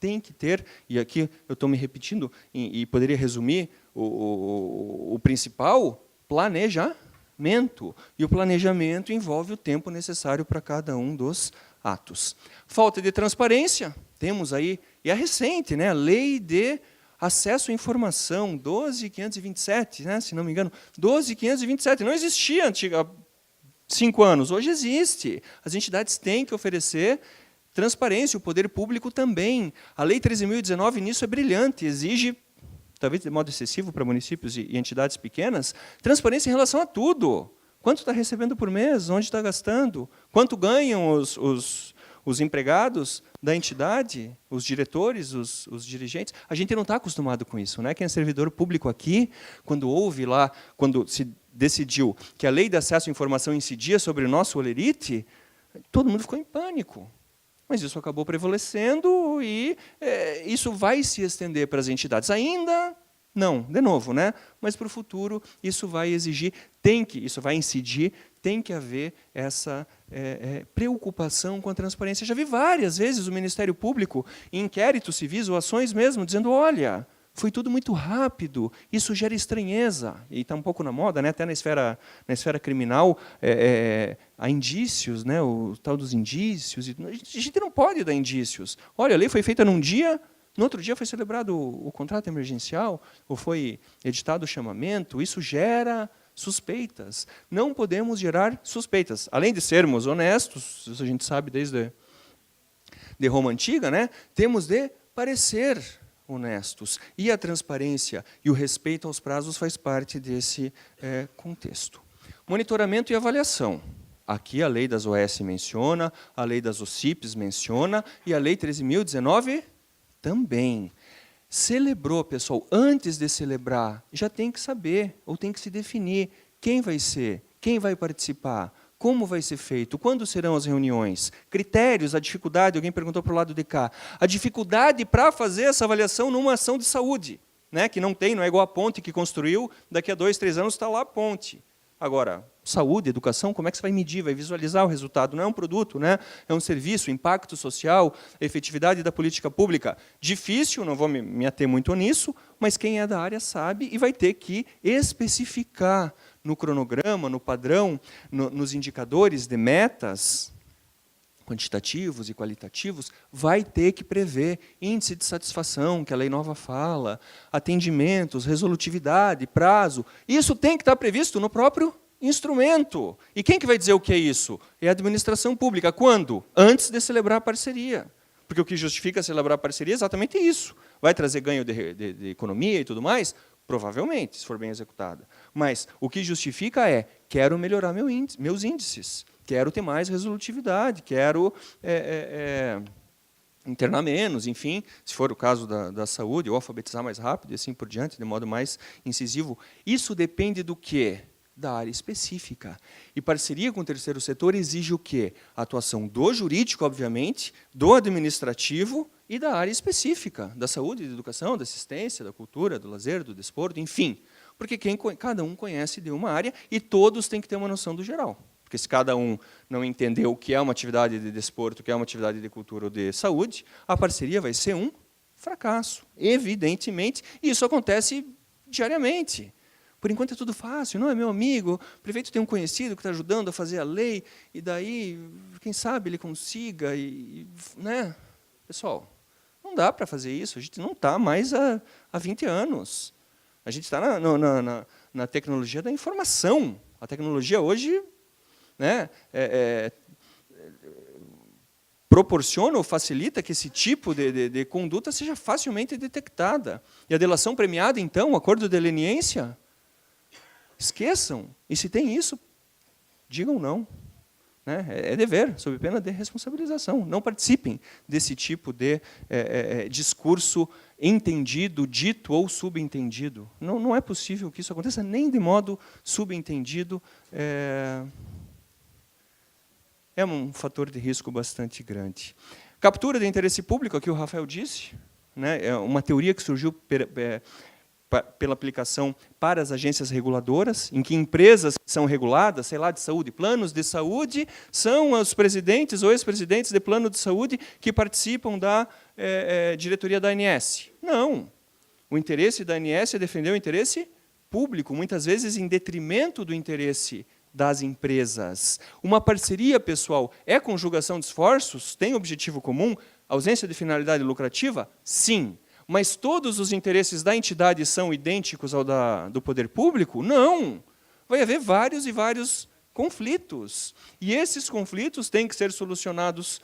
Tem que ter, e aqui eu estou me repetindo, e poderia resumir o principal, planejamento. E o planejamento envolve o tempo necessário para cada um dos atos. Falta de transparência, temos aí, e é recente, né, a Lei de Acesso à Informação, 12.527, né, se não me engano, 12.527, não existia antiga 5 anos, hoje existe. As entidades têm que oferecer transparência, o poder público também. A Lei 13.019, nisso, é brilhante, exige, talvez de modo excessivo para municípios e entidades pequenas, transparência em relação a tudo. Quanto está recebendo por mês? Onde está gastando? Quanto ganham os empregados da entidade, os diretores, os dirigentes? A gente não está acostumado com isso, né? Quem é servidor público aqui, quando houve lá, quando se decidiu que a lei de acesso à informação incidia sobre o nosso olerite, todo mundo ficou em pânico. Mas isso acabou prevalecendo e isso vai se estender para as entidades. Ainda não, de novo, né? Mas para o futuro isso vai exigir, isso vai incidir, tem que haver essa preocupação com a transparência. Já vi várias vezes o Ministério Público, em inquéritos civis ou ações mesmo, dizendo, olha, foi tudo muito rápido, isso gera estranheza. E está um pouco na moda, né? Até na esfera criminal, há indícios, né? O tal dos indícios. A gente não pode dar indícios. Olha, a lei foi feita num dia, no outro dia foi celebrado o contrato emergencial, ou foi editado o chamamento, isso gera suspeitas. Não podemos gerar suspeitas. Além de sermos honestos, isso a gente sabe desde de Roma Antiga, né? Temos de parecer honestos. E a transparência e o respeito aos prazos faz parte desse contexto. Monitoramento e avaliação. Aqui a lei das OS menciona, a lei das OCIPs menciona, e a lei 13.019 também. Celebrou, pessoal, antes de celebrar, já tem que saber, ou tem que se definir quem vai ser, quem vai participar, como vai ser feito, quando serão as reuniões, critérios, a dificuldade, alguém perguntou para o lado de cá, a dificuldade para fazer essa avaliação numa ação de saúde, né, que não é igual a ponte que construiu, daqui a 2, 3 anos está lá a ponte. Agora, saúde, educação, como é que você vai medir, vai visualizar o resultado? Não é um produto, né? É um serviço, impacto social, efetividade da política pública. Difícil, não vou me ater muito nisso, mas quem é da área sabe e vai ter que especificar no cronograma, no padrão, nos indicadores de metas quantitativos e qualitativos, vai ter que prever índice de satisfação, que a lei nova fala, atendimentos, resolutividade, prazo. Isso tem que estar previsto no próprio instrumento. E quem que vai dizer o que é isso? É a administração pública. Quando? Antes de celebrar a parceria. Porque o que justifica celebrar a parceria é exatamente isso. Vai trazer ganho de economia e tudo mais? Provavelmente, se for bem executada. Mas o que justifica é, quero melhorar meus índices, quero ter mais resolutividade, quero internar menos, enfim, se for o caso da saúde, ou alfabetizar mais rápido, e assim por diante, de modo mais incisivo. Isso depende do quê? Da área específica. E parceria com o terceiro setor exige o quê? A atuação do jurídico, obviamente, do administrativo e da área específica, da saúde, da educação, da assistência, da cultura, do lazer, do desporto, enfim. Porque cada um conhece de uma área e todos têm que ter uma noção do geral. Porque se cada um não entender o que é uma atividade de desporto, o que é uma atividade de cultura ou de saúde, a parceria vai ser um fracasso, evidentemente. E isso acontece diariamente. Por enquanto é tudo fácil, não é, meu amigo? O prefeito tem um conhecido que está ajudando a fazer a lei, e daí, quem sabe, ele consiga. Né? Pessoal, não dá para fazer isso, a gente não está mais há 20 anos. A gente está na tecnologia da informação. A tecnologia hoje, né, proporciona ou facilita que esse tipo de conduta seja facilmente detectada. E a delação premiada, então, o acordo de leniência, esqueçam. E se tem isso, digam não. Né? É dever, sob pena de responsabilização. Não participem desse tipo de discurso entendido, dito ou subentendido. Não é possível que isso aconteça nem de modo subentendido. É um fator de risco bastante grande. Captura de interesse público, aqui o Rafael disse, né, é uma teoria que surgiu pela aplicação para as agências reguladoras, em que empresas que são reguladas, sei lá, de saúde, planos de saúde, são os presidentes ou ex-presidentes de plano de saúde que participam da diretoria da ANS. Não. O interesse da ANS é defender o interesse público, muitas vezes em detrimento do interesse das empresas. Uma parceria, pessoal, é conjugação de esforços? Tem objetivo comum? Ausência de finalidade lucrativa? Sim. Mas todos os interesses da entidade são idênticos ao do poder público? Não. Vai haver vários e vários conflitos. E esses conflitos têm que ser solucionados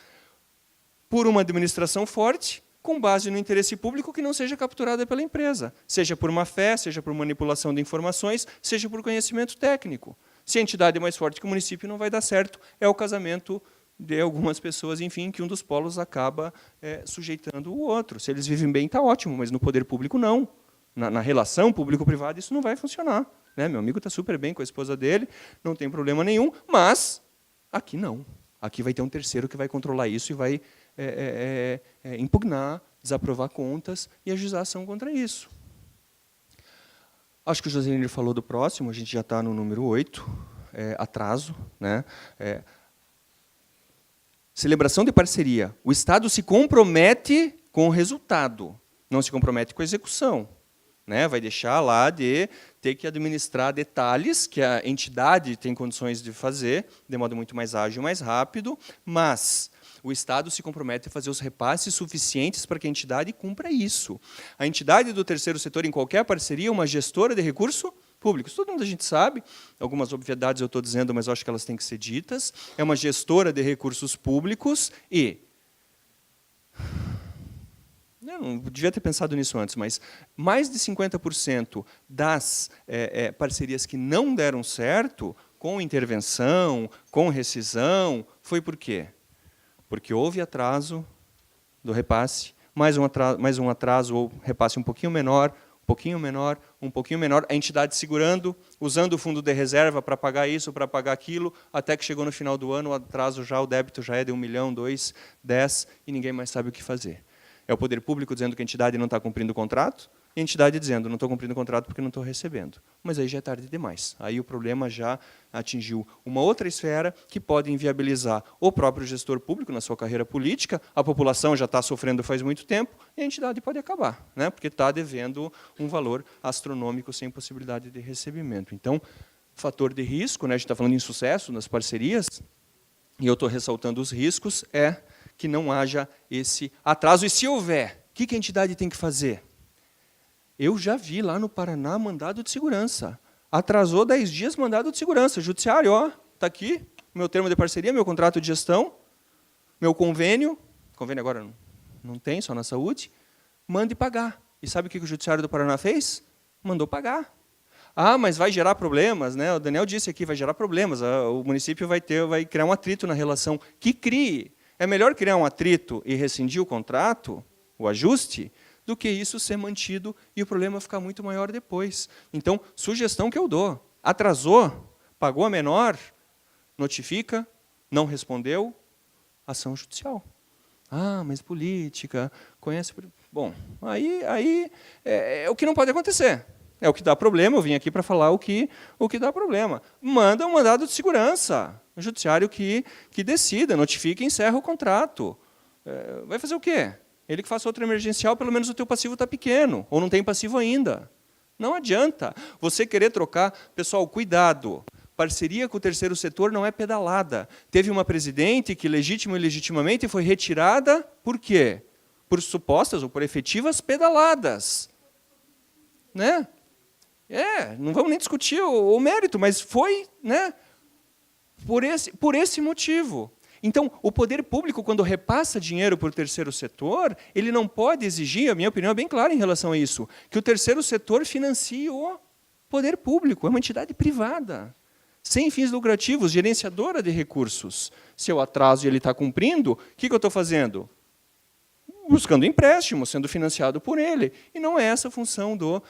por uma administração forte, com base no interesse público que não seja capturada pela empresa. Seja por má fé, seja por manipulação de informações, seja por conhecimento técnico. Se a entidade é mais forte que o município, não vai dar certo. É o casamento de algumas pessoas, enfim, que um dos polos acaba sujeitando o outro. Se eles vivem bem, está ótimo, mas no poder público, não. Na relação público-privada, isso não vai funcionar. Né? Meu amigo está super bem com a esposa dele, não tem problema nenhum, mas aqui não. Aqui vai ter um terceiro que vai controlar isso e vai impugnar, desaprovar contas e ajuizar ação contra isso. Acho que o Josenir falou do próximo, a gente já está no número 8, atraso. Né? Celebração de parceria. O Estado se compromete com o resultado, não se compromete com a execução. Né? Vai deixar lá de ter que administrar detalhes que a entidade tem condições de fazer, de modo muito mais ágil e mais rápido, mas o Estado se compromete a fazer os repasses suficientes para que a entidade cumpra isso. A entidade do terceiro setor, em qualquer parceria, é uma gestora de recurso público. Isso todo mundo a gente sabe, algumas obviedades eu estou dizendo, mas eu acho que elas têm que ser ditas. É uma gestora de recursos públicos e... Eu não devia ter pensado nisso antes, mas mais de 50% das parcerias que não deram certo, com intervenção, com rescisão, foi por quê? Porque houve atraso do repasse, mais um atraso ou repasse um pouquinho menor, a entidade segurando, usando o fundo de reserva para pagar isso, para pagar aquilo, até que chegou no final do ano, o atraso o débito já é de 1 milhão, 2, 10, e ninguém mais sabe o que fazer. É o poder público dizendo que a entidade não está cumprindo o contrato, e a entidade dizendo, não estou cumprindo o contrato porque não estou recebendo. Mas aí já é tarde demais. Aí o problema já atingiu uma outra esfera que pode inviabilizar o próprio gestor público na sua carreira política, a população já está sofrendo faz muito tempo, e a entidade pode acabar, né? Porque está devendo um valor astronômico sem possibilidade de recebimento. Então, fator de risco, né? A gente está falando em sucesso nas parcerias, e eu estou ressaltando os riscos, é que não haja esse atraso. E se houver, o que a entidade tem que fazer? Eu já vi lá no Paraná mandado de segurança. Atrasou 10 dias mandado de segurança. Judiciário, ó, está aqui, meu termo de parceria, meu contrato de gestão, meu convênio agora não tem, só na saúde, mande pagar. E sabe o que o Judiciário do Paraná fez? Mandou pagar. Ah, mas vai gerar problemas, né? O Daniel disse aqui, vai gerar problemas. O município vai criar um atrito na relação. Que crie. É melhor criar um atrito e rescindir o contrato, o ajuste, do que isso ser mantido e o problema ficar muito maior depois. Então, sugestão que eu dou. Atrasou, pagou a menor, notifica, não respondeu, ação judicial. Ah, mas política, conhece... Bom, aí é o que não pode acontecer. É o que dá problema, eu vim aqui para falar o que dá problema. Manda um mandado de segurança, o judiciário que decida, notifica e encerra o contrato. Vai fazer o quê? Ele que faça outra emergencial, pelo menos o teu passivo está pequeno, ou não tem passivo ainda. Não adianta você querer trocar. Pessoal, cuidado. Parceria com o terceiro setor não é pedalada. Teve uma presidente que, legítima e legitimamente, foi retirada, por quê? Por supostas ou por efetivas pedaladas. Né? Não vamos nem discutir o mérito, mas foi, né, por esse motivo. Então, o poder público, quando repassa dinheiro para o terceiro setor, ele não pode exigir, a minha opinião é bem clara em relação a isso, que o terceiro setor financie o poder público, é uma entidade privada, sem fins lucrativos, gerenciadora de recursos. Se eu atraso e ele está cumprindo, o que eu estou fazendo? Buscando empréstimo, sendo financiado por ele. E não é essa a função do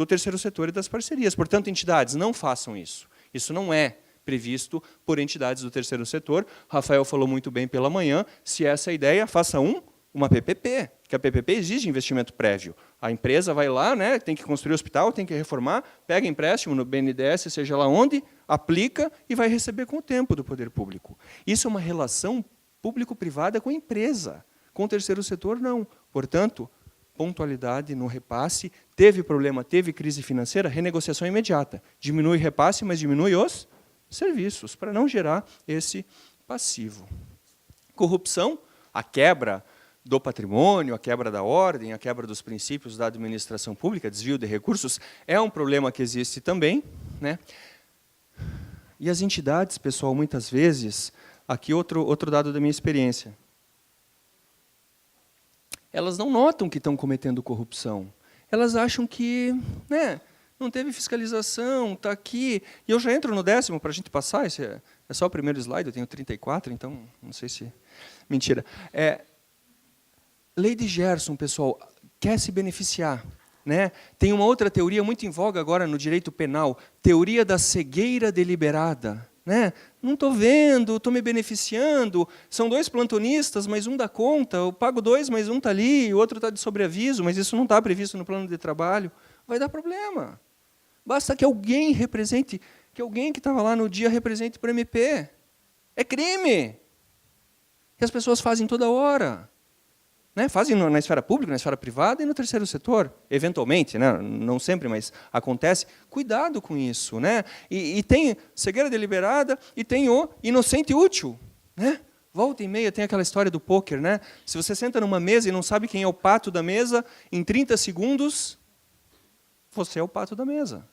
terceiro setor e das parcerias. Portanto, entidades, não façam isso. Isso não é previsto por entidades do terceiro setor. Rafael falou muito bem pela manhã, se essa é a ideia, faça uma PPP, que a PPP exige investimento prévio. A empresa vai lá, né, tem que construir o hospital, tem que reformar, pega empréstimo no BNDES, seja lá onde, aplica e vai receber com o tempo do poder público. Isso é uma relação público-privada com a empresa. Com o terceiro setor, não. Portanto, pontualidade no repasse. Teve problema, teve crise financeira, renegociação imediata. Diminui o repasse, mas diminui os serviços, para não gerar esse passivo. Corrupção, a quebra do patrimônio, a quebra da ordem, a quebra dos princípios da administração pública, desvio de recursos, é um problema que existe também, né? E as entidades, pessoal, muitas vezes, aqui outro dado da minha experiência, elas não notam que estão cometendo corrupção. Elas acham que, né, não teve fiscalização, está aqui. E eu já entro no 10º para a gente passar, esse é só o primeiro slide, eu tenho 34, então não sei se... Mentira. Lei de Gerson, pessoal, quer se beneficiar. Né? Tem uma outra teoria muito em voga agora no direito penal, teoria da cegueira deliberada. Né? Não estou vendo, estou me beneficiando, são 2 plantonistas, mas um dá conta, eu pago 2, mas um está ali, o outro está de sobreaviso, mas isso não está previsto no plano de trabalho. Vai dar problema. Basta que alguém represente, que alguém que estava lá no dia represente para o MP. É crime. Que as pessoas fazem toda hora. Né? Fazem na esfera pública, na esfera privada e no terceiro setor, eventualmente, né? Não sempre, mas acontece. Cuidado com isso. Né? E tem cegueira deliberada e tem o inocente útil. Né? Volta e meia tem aquela história do pôquer. Né? Se você senta numa mesa e não sabe quem é o pato da mesa, em 30 segundos, você é o pato da mesa.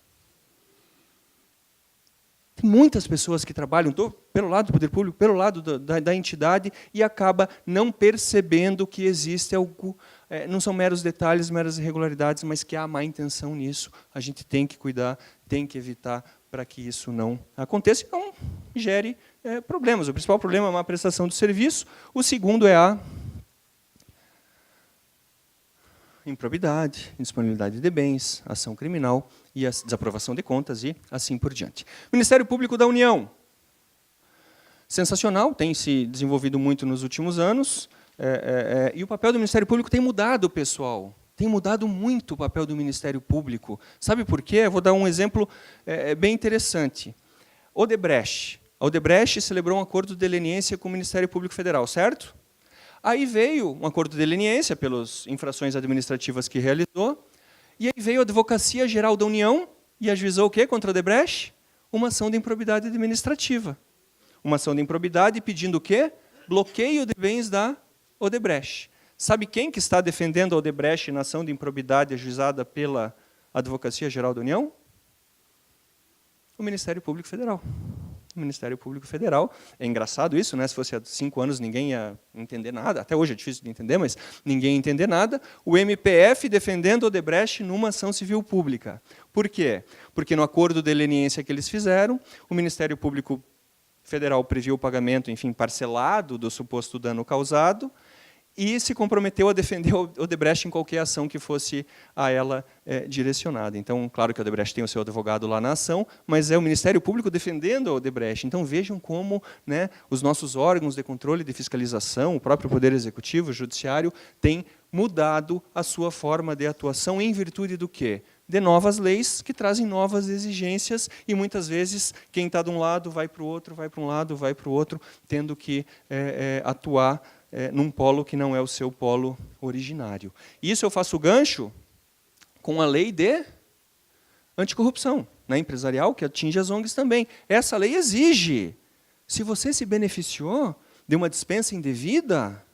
Tem muitas pessoas que trabalham pelo lado do poder público, pelo lado da entidade, e acaba não percebendo que existe algo, não são meros detalhes, meras irregularidades, mas que há má intenção nisso. A gente tem que cuidar, tem que evitar para que isso não aconteça e não gere problemas. O principal problema é a má prestação do serviço, o segundo é a improbidade, indisponibilidade de bens, ação criminal e a desaprovação de contas e assim por diante. Ministério Público da União. Sensacional, tem se desenvolvido muito nos últimos anos, e o papel do Ministério Público tem mudado, pessoal. Tem mudado muito o papel do Ministério Público. Sabe por quê? Eu vou dar um exemplo bem interessante. Odebrecht. A Odebrecht celebrou um acordo de leniência com o Ministério Público Federal, certo? Aí veio um acordo de leniência pelas infrações administrativas que realizou, e aí veio a Advocacia Geral da União e ajuizou o quê contra a Odebrecht? Uma ação de improbidade administrativa. Uma ação de improbidade pedindo o quê? Bloqueio de bens da Odebrecht. Sabe quem que está defendendo a Odebrecht na ação de improbidade ajuizada pela Advocacia Geral da União? O Ministério Público Federal. O Ministério Público Federal. É engraçado isso, né? Se fosse há 5 anos, ninguém ia entender nada. Até hoje é difícil de entender, mas ninguém ia entender nada. O MPF defendendo Odebrecht numa ação civil pública. Por quê? Porque no acordo de leniência que eles fizeram, o Ministério Público Federal previu o pagamento, enfim, parcelado do suposto dano causado, e se comprometeu a defender o Odebrecht em qualquer ação que fosse a ela direcionada. Então, claro que o Odebrecht tem o seu advogado lá na ação, mas é o Ministério Público defendendo o Odebrecht. Então, vejam como, né, os nossos órgãos de controle e de fiscalização, o próprio Poder Executivo, o Judiciário, tem mudado a sua forma de atuação em virtude do quê? De novas leis que trazem novas exigências e, muitas vezes, quem está de um lado vai para o outro, vai para um lado, vai para o outro, tendo que atuar num polo que não é o seu polo originário. Isso eu faço gancho com a lei de anticorrupção, né, empresarial, que atinge as ONGs também. Essa lei exige, se você se beneficiou de uma dispensa indevida,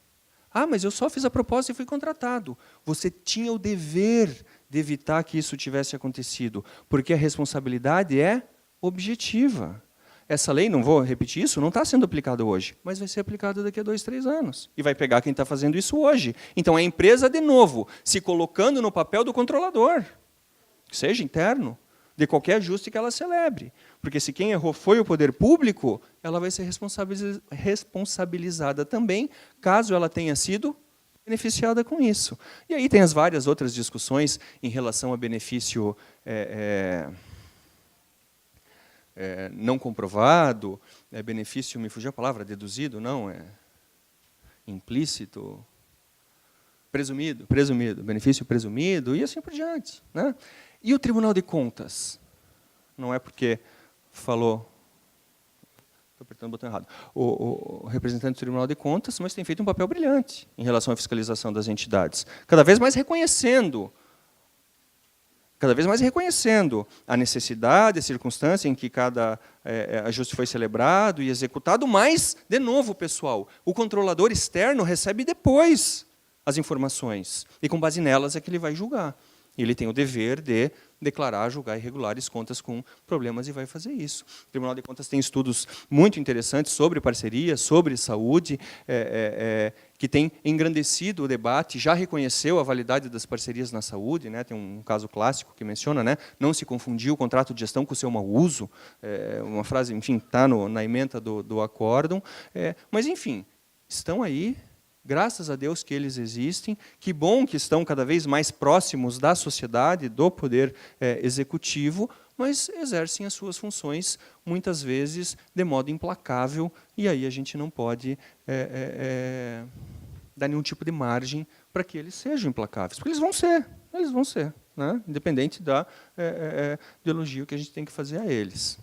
mas eu só fiz a proposta e fui contratado. Você tinha o dever de evitar que isso tivesse acontecido, porque a responsabilidade é objetiva. Essa lei, não vou repetir isso, não está sendo aplicada hoje, mas vai ser aplicada daqui a 2, 3 anos. E vai pegar quem está fazendo isso hoje. Então, a empresa, de novo, se colocando no papel do controlador, que seja interno, de qualquer ajuste que ela celebre. Porque se quem errou foi o poder público, ela vai ser responsabilizada também, caso ela tenha sido beneficiada com isso. E aí tem as várias outras discussões em relação a benefício não comprovado, benefício, me fugiu a palavra, deduzido, não, implícito, presumido, benefício presumido, e assim por diante, né? E o Tribunal de Contas? Não é porque falou, estou apertando o botão errado, o representante do Tribunal de Contas, mas tem feito um papel brilhante em relação à fiscalização das entidades, cada vez mais reconhecendo a necessidade, a circunstância em que cada ajuste foi celebrado e executado, mas, de novo, pessoal, o controlador externo recebe depois as informações, e com base nelas é que ele vai julgar. Ele tem o dever de declarar, julgar irregulares contas com problemas e vai fazer isso. O Tribunal de Contas tem estudos muito interessantes sobre parceria, sobre saúde, que tem engrandecido o debate, já reconheceu a validade das parcerias na saúde, né? Tem um caso clássico que menciona, né? Não se confundir o contrato de gestão com o seu mau uso, uma frase, enfim, está na ementa do acórdão, mas, enfim, estão aí. Graças a Deus que eles existem, que bom que estão cada vez mais próximos da sociedade, do poder executivo, mas exercem as suas funções, muitas vezes, de modo implacável, e aí a gente não pode dar nenhum tipo de margem para que eles sejam implacáveis, porque eles vão ser, né? Independente do elogio que a gente tem que fazer a eles.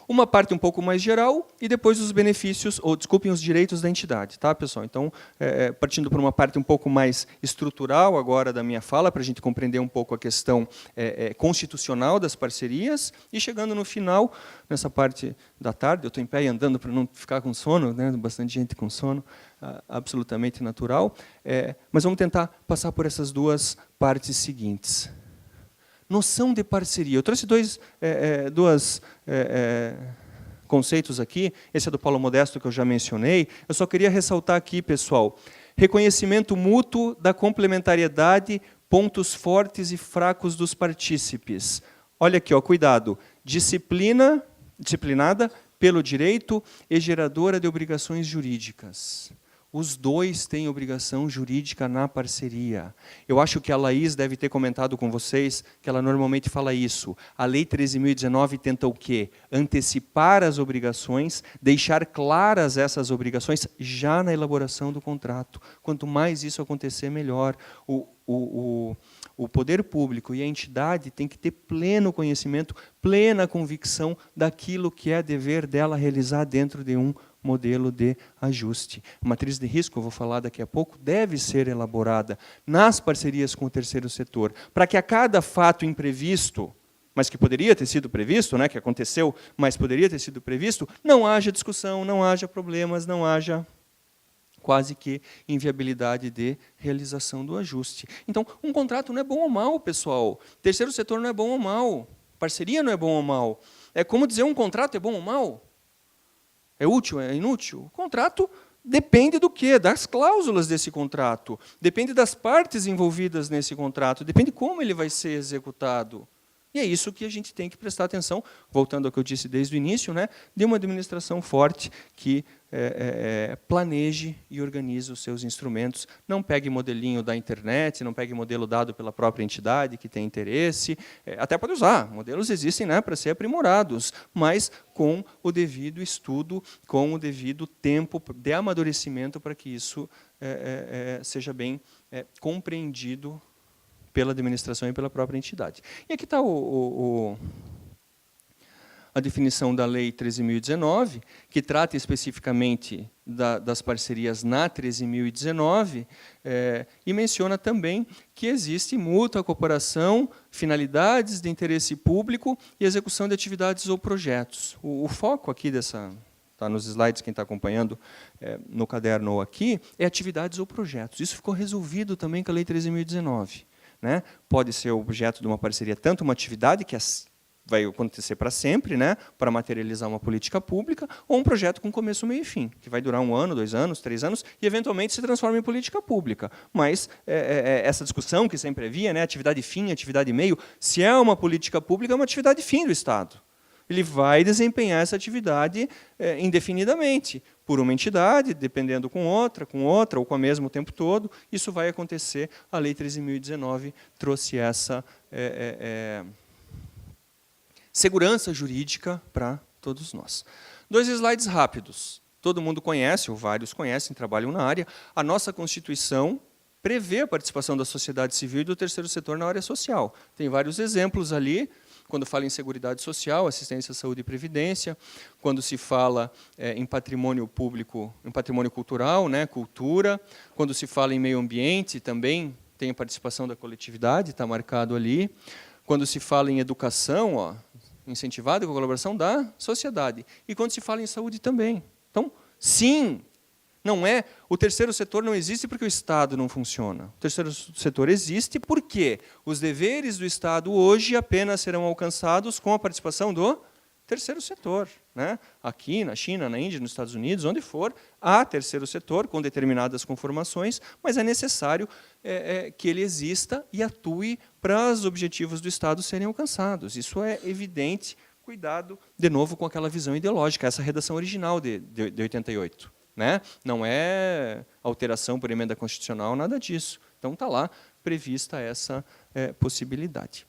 Uma parte um pouco mais geral e depois os benefícios, ou desculpem, os direitos da entidade, tá, pessoal? Então, partindo para uma parte um pouco mais estrutural agora da minha fala, para a gente compreender um pouco a questão constitucional das parcerias, e chegando no final, nessa parte da tarde, eu estou em pé e andando para não ficar com sono, né, bastante gente com sono, absolutamente natural, mas vamos tentar passar por essas duas partes seguintes. Noção de parceria. Eu trouxe dois conceitos aqui. Esse é do Paulo Modesto, que eu já mencionei. Eu só queria ressaltar aqui, pessoal, reconhecimento mútuo da complementariedade, pontos fortes e fracos dos partícipes. Olha aqui, ó, cuidado. Disciplinada pelo direito e geradora de obrigações jurídicas. Os dois têm obrigação jurídica na parceria. Eu acho que a Laís deve ter comentado com vocês que ela normalmente fala isso. A Lei 13.019 tenta o quê? Antecipar as obrigações, deixar claras essas obrigações já na elaboração do contrato. Quanto mais isso acontecer, melhor. O poder público e a entidade têm que ter pleno conhecimento, plena convicção daquilo que é dever dela realizar dentro de um modelo de ajuste. A matriz de risco, eu vou falar daqui a pouco, deve ser elaborada nas parcerias com o terceiro setor, para que a cada fato imprevisto, mas que poderia ter sido previsto, né, que aconteceu, mas poderia ter sido previsto, não haja discussão, não haja problemas, não haja quase que inviabilidade de realização do ajuste. Então, um contrato não é bom ou mal, pessoal. Terceiro setor não é bom ou mal. Parceria não é bom ou mal. É como dizer um contrato é bom ou mal? É útil, é inútil? O contrato depende do quê? Das cláusulas desse contrato. Depende das partes envolvidas nesse contrato. Depende como ele vai ser executado. E é isso que a gente tem que prestar atenção, voltando ao que eu disse desde o início, né, de uma administração forte que planeje e organize os seus instrumentos. Não pegue modelinho da internet, não pegue modelo dado pela própria entidade que tem interesse. Até pode usar, modelos existem, né, para ser aprimorados, mas com o devido estudo, com o devido tempo de amadurecimento para que isso seja bem compreendido pela administração e pela própria entidade. E aqui está a definição da Lei 13.019, que trata especificamente das parcerias na 13.019, e menciona também que existe mútua cooperação, finalidades de interesse público e execução de atividades ou projetos. O foco aqui dessa... Está nos slides, quem está acompanhando no caderno ou aqui, é atividades ou projetos. Isso ficou resolvido também com a Lei 13.019. Né? Pode ser objeto de uma parceria, tanto uma atividade que vai acontecer para sempre, né, para materializar uma política pública, ou um projeto com começo, meio e fim, que vai durar 1 ano, 2 anos, 3 anos, e eventualmente se transforma em política pública. Mas essa discussão que sempre havia, né, atividade fim, atividade meio, se é uma política pública, é uma atividade fim do Estado. Ele vai desempenhar essa atividade indefinidamente, por uma entidade, dependendo com outra, ou com a mesma o tempo todo. Isso vai acontecer. A Lei 13.019 trouxe essa segurança jurídica para todos nós. 2 slides rápidos. Todo mundo conhece, ou vários conhecem, trabalham na área. A nossa Constituição prevê a participação da sociedade civil e do terceiro setor na área social. Tem vários exemplos ali, quando fala em seguridade social, assistência, saúde e previdência, quando se fala em patrimônio público, em patrimônio cultural, né, cultura, quando se fala em meio ambiente, também tem a participação da coletividade, está marcado ali, quando se fala em educação, ó, incentivada com a colaboração da sociedade, e quando se fala em saúde também. Então, sim, não é, o terceiro setor não existe porque o Estado não funciona. O terceiro setor existe porque os deveres do Estado hoje apenas serão alcançados com a participação do terceiro setor. Né? Aqui, na China, na Índia, nos Estados Unidos, onde for, há terceiro setor com determinadas conformações, mas é necessário que ele exista e atue para os objetivos do Estado serem alcançados. Isso é evidente. Cuidado, de novo, com aquela visão ideológica, essa redação original de 88. Né? Não é alteração por emenda constitucional, nada disso. Então, está lá prevista essa possibilidade.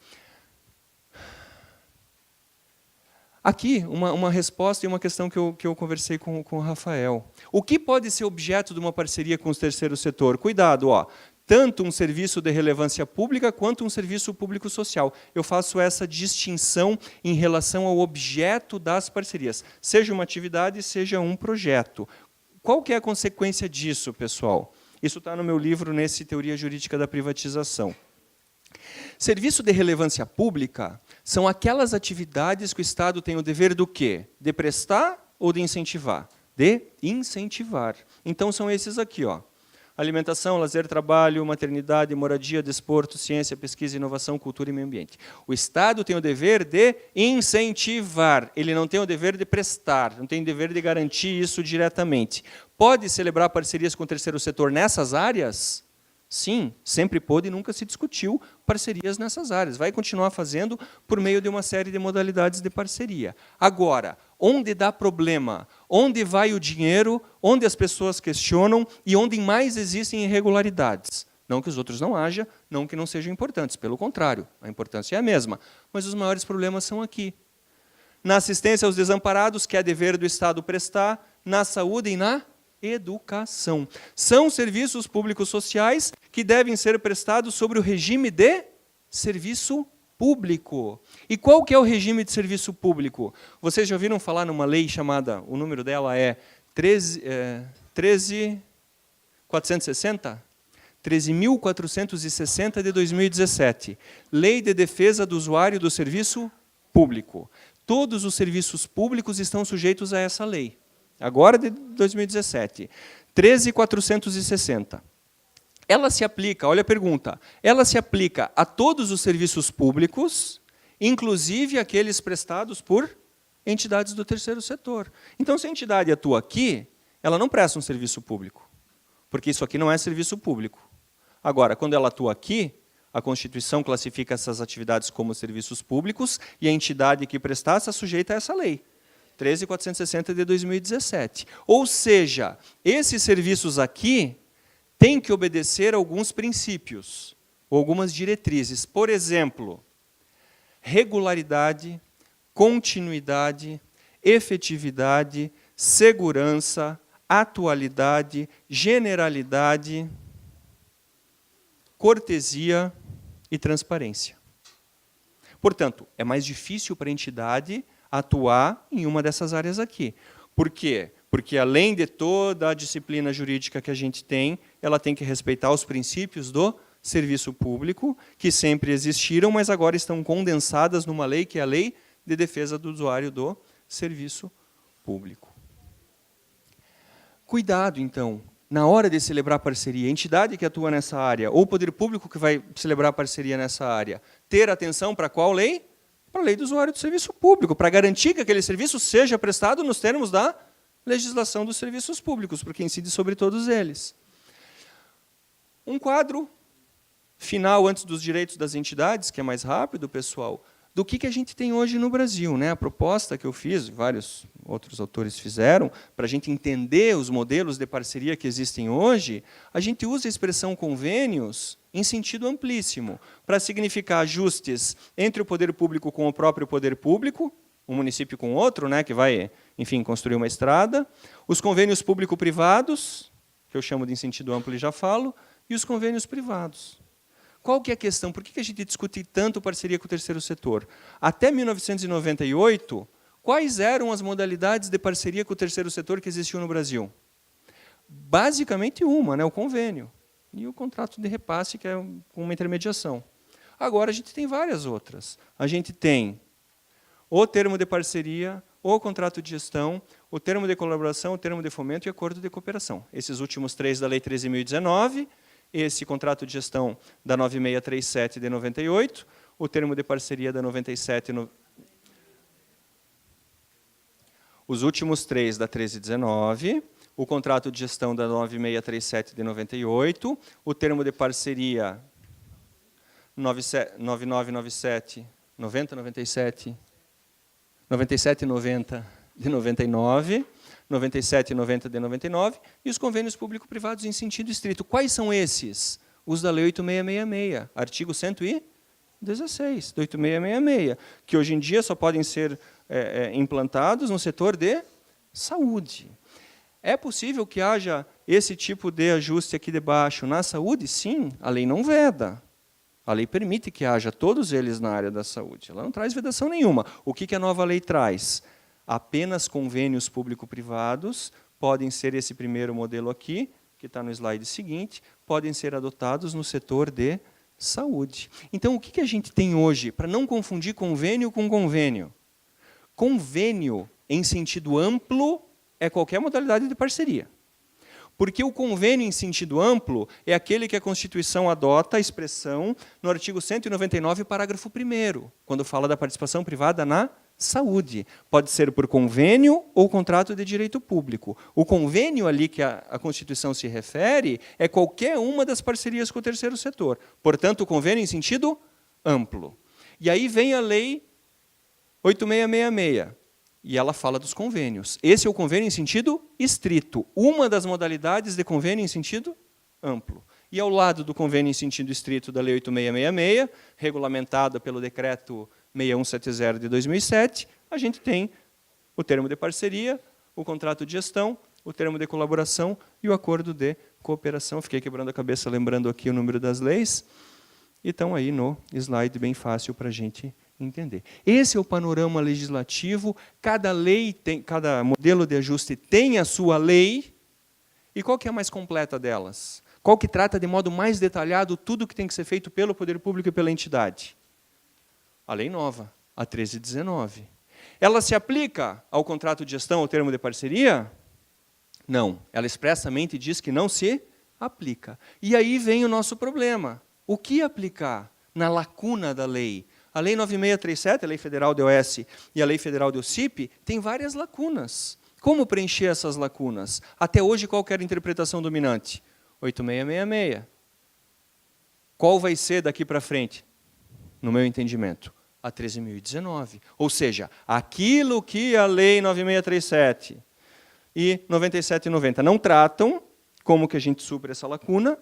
Aqui, uma resposta e uma questão que eu conversei com o Rafael. O que pode ser objeto de uma parceria com o terceiro setor? Cuidado, ó, tanto um serviço de relevância pública quanto um serviço público social. Eu faço essa distinção em relação ao objeto das parcerias, seja uma atividade, seja um projeto. Qual que é a consequência disso, pessoal? Isso está no meu livro, nesse Teoria Jurídica da Privatização. Serviço de relevância pública são aquelas atividades que o Estado tem o dever do quê? De prestar ou de incentivar? De incentivar. Então, são esses aqui, ó. Alimentação, lazer, trabalho, maternidade, moradia, desporto, ciência, pesquisa, inovação, cultura e meio ambiente. O Estado tem o dever de incentivar, ele não tem o dever de prestar, não tem o dever de garantir isso diretamente. Pode celebrar parcerias com o terceiro setor nessas áreas? Sim, sempre pôde e nunca se discutiu parcerias nessas áreas. Vai continuar fazendo por meio de uma série de modalidades de parceria. Agora, onde dá problema, onde vai o dinheiro, onde as pessoas questionam e onde mais existem irregularidades. Não que os outros não haja, não que não sejam importantes. Pelo contrário, a importância é a mesma. Mas os maiores problemas são aqui. Na assistência aos desamparados, que é dever do Estado prestar, na saúde e na educação. São serviços públicos sociais que devem ser prestados sobre o regime de serviço público. E qual que é o regime de serviço público? Vocês já ouviram falar numa lei chamada, o número dela é 13.460? 13.460 de 2017. Lei de Defesa do Usuário do Serviço Público. Todos os serviços públicos estão sujeitos a essa lei. Agora de 2017, 13.460. Ela se aplica, olha a pergunta, ela se aplica a todos os serviços públicos, inclusive aqueles prestados por entidades do terceiro setor. Então, se a entidade atua aqui, ela não presta um serviço público, porque isso aqui não é serviço público. Agora, quando ela atua aqui, A Constituição classifica essas atividades como serviços públicos e a entidade que prestar está sujeita a essa lei, 13.460 de 2017. Ou seja, esses serviços aqui têm que obedecer a alguns princípios, ou algumas diretrizes. Por exemplo, regularidade, continuidade, efetividade, segurança, atualidade, generalidade, cortesia e transparência. Portanto, é mais difícil para a entidade atuar em uma dessas áreas aqui. Por quê? Porque, além de toda a disciplina jurídica que a gente tem, ela tem que respeitar os princípios do serviço público, que sempre existiram, mas agora estão condensadas numa lei, que é a Lei de Defesa do Usuário do Serviço Público. Cuidado, então, na hora de celebrar parceria, a entidade que atua nessa área, ou o poder público que vai celebrar parceria nessa área, ter atenção para qual lei? Para a Lei do Usuário do Serviço Público, para garantir que aquele serviço seja prestado nos termos da legislação dos serviços públicos, porque incide sobre todos eles. Um quadro final, antes dos direitos das entidades, que é mais rápido, pessoal, do que a gente tem hoje no Brasil, né? A proposta que eu fiz, vários outros autores fizeram, para a gente entender os modelos de parceria que existem hoje, a gente usa a expressão convênios em sentido amplíssimo, para significar ajustes entre o poder público com o próprio poder público, um município com outro, né, que vai, enfim, construir uma estrada, os convênios público-privados, que eu chamo de em sentido amplo e já falo, e os convênios privados. Qual que é a questão? Por que a gente discute tanto parceria com o terceiro setor? Até 1998, quais eram as modalidades de parceria com o terceiro setor que existiam no Brasil? Basicamente uma, né, o convênio, e o contrato de repasse, que é uma intermediação. Agora, a gente tem várias outras. A gente tem o termo de parceria, o contrato de gestão, o termo de colaboração, o termo de fomento e acordo de cooperação. Esses últimos três da Lei 13.019, esse contrato de gestão da 9637 de 98, o termo de parceria da 97... Os últimos três da 1319, o contrato de gestão da 9637 de 98, o termo de parceria 9997, 9097, 9790 de 99, 9790 de 99, e os convênios público-privados em sentido estrito. Quais são esses? Os da Lei 8666, artigo 116 da 8666, que hoje em dia só podem ser implantados no setor de saúde. É possível que haja esse tipo de ajuste aqui debaixo na saúde? Sim, a lei não veda. A lei permite que haja todos eles na área da saúde. Ela não traz vedação nenhuma. O que a nova lei traz? Apenas convênios público-privados podem ser esse primeiro modelo aqui, que está no slide seguinte, podem ser adotados no setor de saúde. Então, o que a gente tem hoje, para não confundir convênio com convênio? Convênio, em sentido amplo, é qualquer modalidade de parceria. Porque o convênio em sentido amplo é aquele que a Constituição adota a expressão no artigo 199, parágrafo 1º, quando fala da participação privada na saúde. Pode ser por convênio ou contrato de direito público. O convênio ali que a Constituição se refere é qualquer uma das parcerias com o terceiro setor. Portanto, o convênio em sentido amplo. E aí vem a Lei 8666. E ela fala dos convênios. Esse é o convênio em sentido estrito, uma das modalidades de convênio em sentido amplo. E ao lado do convênio em sentido estrito da Lei 8666, regulamentada pelo Decreto 6170 de 2007, a gente tem o termo de parceria, o contrato de gestão, o termo de colaboração e o acordo de cooperação. Fiquei quebrando a cabeça lembrando aqui o número das leis. E estão aí no slide bem fácil para a gente entender. Esse é o panorama legislativo, cada lei tem, cada modelo de ajuste tem a sua lei, e qual que é a mais completa delas? Qual que trata de modo mais detalhado tudo o que tem que ser feito pelo poder público e pela entidade? A lei nova, a 1319. Ela se aplica ao contrato de gestão, ao termo de parceria? Não. Ela expressamente diz que não se aplica. E aí vem o nosso problema. O que aplicar na lacuna da lei? A Lei 9637, a Lei Federal de OS e a Lei Federal de OCIP, tem várias lacunas. Como preencher essas lacunas? Até hoje, qual que era a interpretação dominante? 8666. Qual vai ser daqui para frente? No meu entendimento, a 13.019. Ou seja, aquilo que a Lei 9637 e 9790 não tratam, como que a gente supre essa lacuna?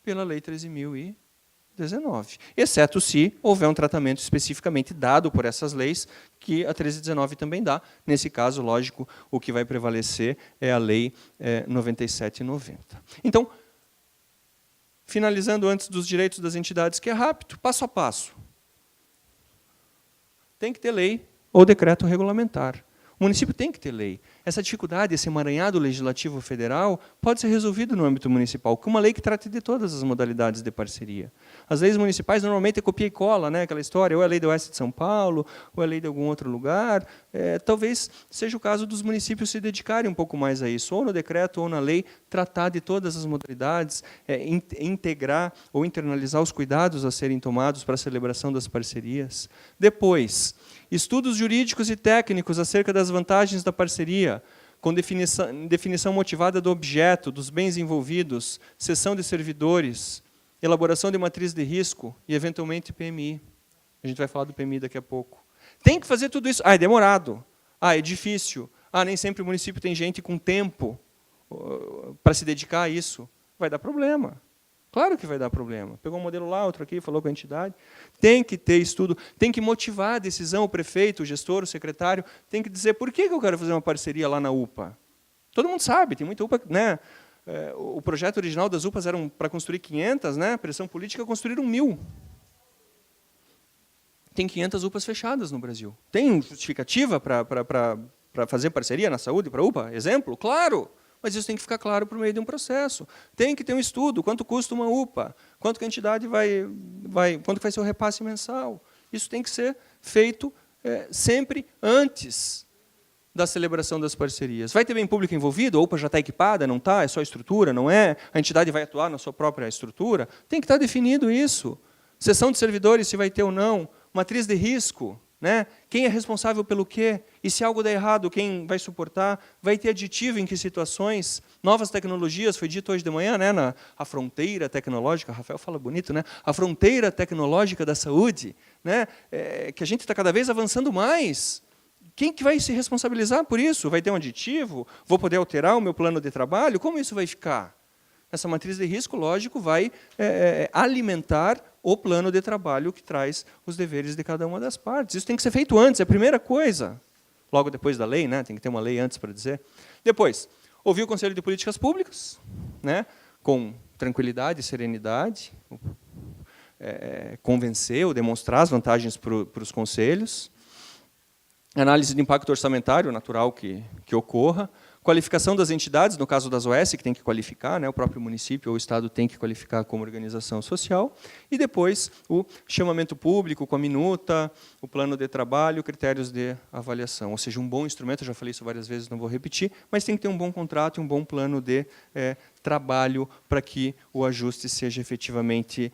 Pela Lei 13.019. Exceto se houver um tratamento especificamente dado por essas leis, que a 1319 também dá. Nesse caso, lógico, o que vai prevalecer é a Lei 9790. Então, finalizando antes dos direitos das entidades, que é rápido, passo a passo. Tem que ter lei ou decreto regulamentar. O município tem que ter lei. Essa dificuldade, esse emaranhado legislativo federal, pode ser resolvido no âmbito municipal, com uma lei que trate de todas as modalidades de parceria. As leis municipais normalmente é copia e cola, né? Aquela história, ou é a lei do Oeste de São Paulo, ou é a lei de algum outro lugar. Talvez seja o caso dos municípios se dedicarem um pouco mais a isso, ou no decreto ou na lei, tratar de todas as modalidades, integrar ou internalizar os cuidados a serem tomados para a celebração das parcerias. Depois, estudos jurídicos e técnicos acerca das vantagens da parceria, com definição motivada do objeto, dos bens envolvidos, cessão de servidores, elaboração de matriz de risco e, eventualmente, PMI. A gente vai falar do PMI daqui a pouco. Tem que fazer tudo isso. É demorado. É difícil. Nem sempre o município tem gente com tempo para se dedicar a isso. Vai dar problema. Claro que vai dar problema. Pegou um modelo lá, outro aqui, falou com a entidade. Tem que ter estudo, tem que motivar a decisão, o prefeito, o gestor, o secretário, tem que dizer por que eu quero fazer uma parceria lá na UPA. Todo mundo sabe, tem muita UPA, né? O projeto original das UPAs era para construir 500, né? Pressão política, construíram 1.000. Tem 500 UPAs fechadas no Brasil. Tem justificativa para fazer parceria na saúde para a UPA? Exemplo? Claro! Mas isso tem que ficar claro por meio de um processo. Tem que ter um estudo, quanto custa uma UPA, quanto que a entidade quanto vai ser o repasse mensal. Isso tem que ser feito sempre antes da celebração das parcerias. Vai ter bem público envolvido? A UPA já está equipada? Não está? É só estrutura? Não é? A entidade vai atuar na sua própria estrutura? Tem que estar definido isso. Cessão de servidores, se vai ter ou não. Matriz de risco. Né? Quem é responsável pelo quê? E se algo der errado, quem vai suportar? Vai ter aditivo em que situações? Novas tecnologias, foi dito hoje de manhã, né? A fronteira tecnológica, o Rafael fala bonito, né? A fronteira tecnológica da saúde, né? Que a gente está cada vez avançando mais. Quem que vai se responsabilizar por isso? Vai ter um aditivo? Vou poder alterar o meu plano de trabalho? Como isso vai ficar? Essa matriz de risco, lógico, vai alimentar o plano de trabalho que traz os deveres de cada uma das partes. Isso tem que ser feito antes, é a primeira coisa. Logo depois da lei, né? Tem que ter uma lei antes para dizer. Depois, ouvir o Conselho de Políticas Públicas, né? Com tranquilidade e serenidade, convencer ou demonstrar as vantagens para os conselhos. Análise de impacto orçamentário, natural que ocorra. Qualificação das entidades, no caso das OS, que tem que qualificar, né, o próprio município ou o Estado tem que qualificar como organização social. E depois o chamamento público com a minuta, o plano de trabalho, critérios de avaliação. Ou seja, um bom instrumento, eu já falei isso várias vezes, não vou repetir, mas tem que ter um bom contrato e um bom plano de trabalho para que o ajuste seja efetivamente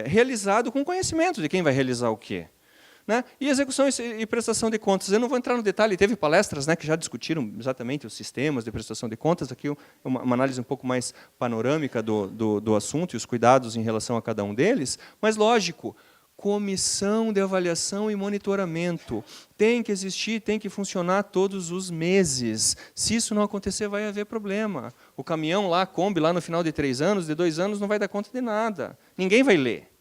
realizado com conhecimento de quem vai realizar o quê. Né? E execução e prestação de contas. Eu não vou entrar no detalhe, teve palestras, né, que já discutiram exatamente os sistemas de prestação de contas, aqui uma análise um pouco mais panorâmica do assunto e os cuidados em relação a cada um deles, mas, lógico, comissão de avaliação e monitoramento. Tem que existir, tem que funcionar todos os meses. Se isso não acontecer, vai haver problema. O caminhão lá, a Kombi, lá no final de 3 anos, de 2 anos, não vai dar conta de nada. Ninguém vai ler.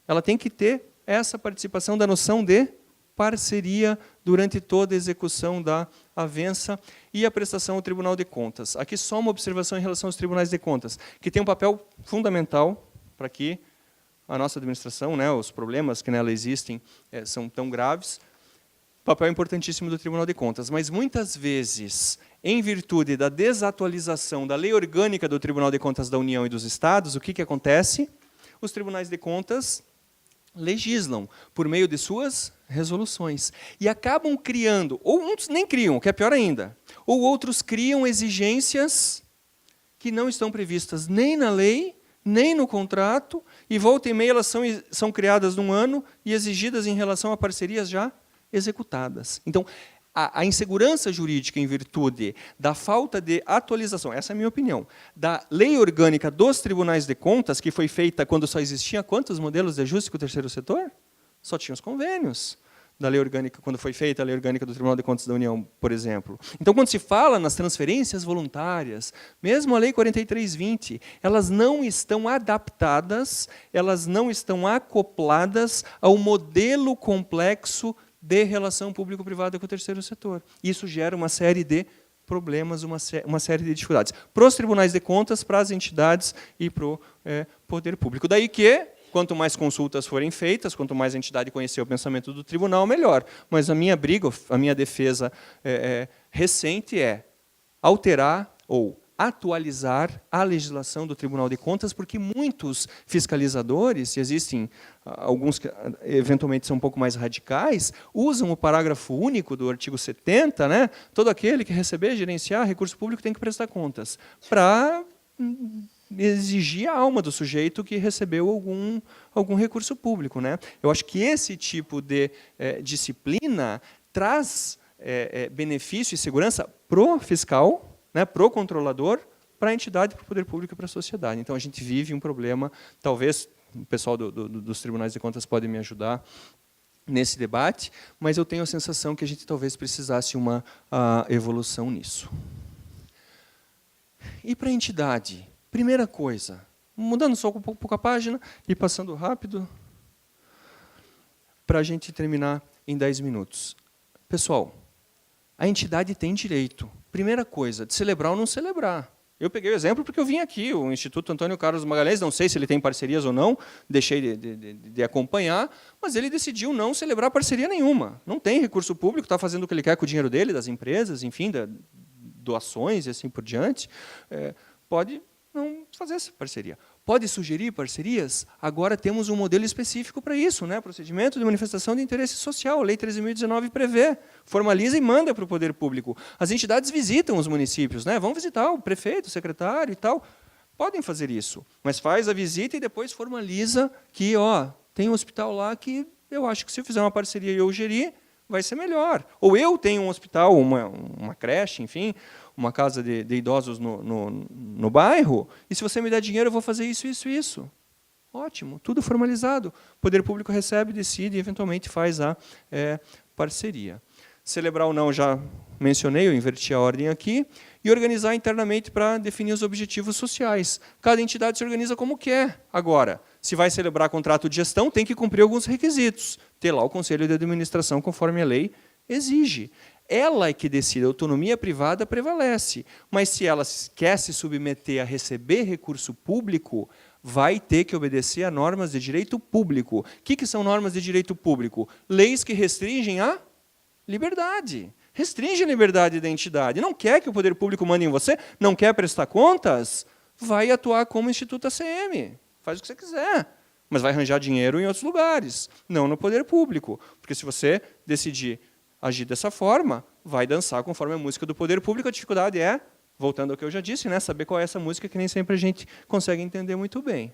Ela tem que ter essa participação da noção de parceria durante toda a execução da avença e a prestação ao Tribunal de Contas. Aqui só uma observação em relação aos tribunais de contas, que tem um papel fundamental para que a nossa administração, né, os problemas que nela existem são tão graves, papel importantíssimo do Tribunal de Contas. Mas, muitas vezes, em virtude da desatualização da lei orgânica do Tribunal de Contas da União e dos Estados, o que acontece? Os tribunais de contas legislam por meio de suas resoluções e acabam criando, ou uns nem criam, o que é pior ainda, ou outros criam exigências que não estão previstas nem na lei, nem no contrato, e volta e meia elas são criadas num ano e exigidas em relação a parcerias já executadas. Então, a insegurança jurídica em virtude da falta de atualização, essa é a minha opinião, da lei orgânica dos tribunais de contas, que foi feita quando só existia quantos modelos de ajuste com o terceiro setor? Só tinha os convênios da lei orgânica, quando foi feita a lei orgânica do Tribunal de Contas da União, por exemplo. Então, quando se fala nas transferências voluntárias, mesmo a lei 4320, elas não estão adaptadas, elas não estão acopladas ao modelo complexo de relação público-privada com o terceiro setor. Isso gera uma série de problemas, uma série de dificuldades. Para os tribunais de contas, para as entidades e para o poder público. Daí que, quanto mais consultas forem feitas, quanto mais a entidade conhecer o pensamento do tribunal, melhor. Mas a minha briga, a minha defesa recente é alterar ou atualizar a legislação do Tribunal de Contas, porque muitos fiscalizadores, e existem alguns que eventualmente são um pouco mais radicais, usam o parágrafo único do artigo 70, né? Todo aquele que receber, gerenciar recurso público tem que prestar contas, para exigir a alma do sujeito que recebeu algum recurso público, né? Eu acho que esse tipo de disciplina traz benefício e segurança pro fiscal, né, pro controlador, para a entidade, para o poder público e para a sociedade. Então, a gente vive um problema, talvez o pessoal dos tribunais de contas pode me ajudar nesse debate, mas eu tenho a sensação que a gente talvez precisasse uma evolução nisso. E para a entidade? Primeira coisa, mudando só um pouco a página e passando rápido, para a gente terminar em 10 minutos. Pessoal, a entidade tem direito, primeira coisa, de celebrar ou não celebrar. Eu peguei o exemplo porque eu vim aqui, o Instituto Antônio Carlos Magalhães, não sei se ele tem parcerias ou não, deixei de acompanhar, mas ele decidiu não celebrar parceria nenhuma. Não tem recurso público, está fazendo o que ele quer com o dinheiro dele, das empresas, enfim, doações e assim por diante. Pode não fazer essa parceria. Pode sugerir parcerias? Agora temos um modelo específico para isso, né? Procedimento de manifestação de interesse social, a Lei 13.019 prevê, formaliza e manda para o poder público. As entidades visitam os municípios, né? Vão visitar o prefeito, o secretário e tal. Podem fazer isso, mas faz a visita e depois formaliza que tem um hospital lá que eu acho que se eu fizer uma parceria e eu gerir, vai ser melhor. Ou eu tenho um hospital, uma creche, enfim, uma casa de idosos no bairro, e se você me der dinheiro, eu vou fazer isso, isso, isso. Ótimo, tudo formalizado. O poder público recebe, decide e, eventualmente, faz a parceria. Celebrar ou não, já mencionei, eu inverti a ordem aqui. E organizar internamente para definir os objetivos sociais. Cada entidade se organiza como quer. Agora, se vai celebrar contrato de gestão, tem que cumprir alguns requisitos. Ter lá o Conselho de Administração, conforme a lei exige. Ela é que decide, a autonomia privada prevalece. Mas se ela quer se submeter a receber recurso público, vai ter que obedecer a normas de direito público. O que são normas de direito público? Leis que restringem a liberdade. Restringe a liberdade da entidade. Não quer que o poder público mande em você? Não quer prestar contas? Vai atuar como Instituto ACM. Faz o que você quiser. Mas vai arranjar dinheiro em outros lugares, não no poder público. Porque se você decidir agir dessa forma, vai dançar conforme a música do poder público. A dificuldade é, voltando ao que eu já disse, né, saber qual é essa música que nem sempre a gente consegue entender muito bem.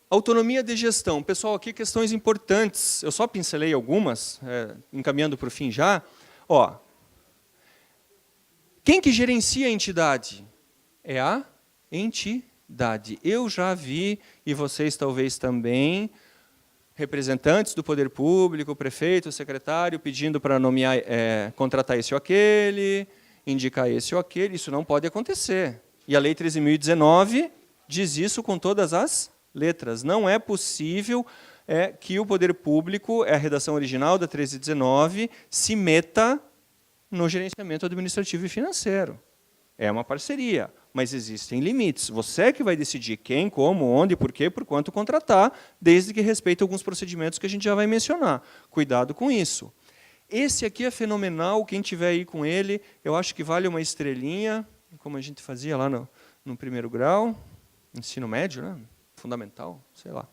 Autonomia de gestão. Pessoal, aqui questões importantes. Eu só pincelei algumas, encaminhando para o fim já. Quem que gerencia a entidade? É a entidade. Eu já vi, e vocês talvez também, representantes do poder público, prefeito, secretário, pedindo para nomear, contratar esse ou aquele, indicar esse ou aquele. Isso não pode acontecer. E a Lei 13.019 diz isso com todas as letras. Não é possível que o poder público, a redação original da 13.019, se meta no gerenciamento administrativo e financeiro. É uma parceria, mas existem limites. Você é que vai decidir quem, como, onde, por quê, por quanto contratar, desde que respeite alguns procedimentos que a gente já vai mencionar. Cuidado com isso. Esse aqui é fenomenal, quem tiver aí com ele, eu acho que vale uma estrelinha, como a gente fazia lá no primeiro grau, ensino médio, né? Fundamental, sei lá.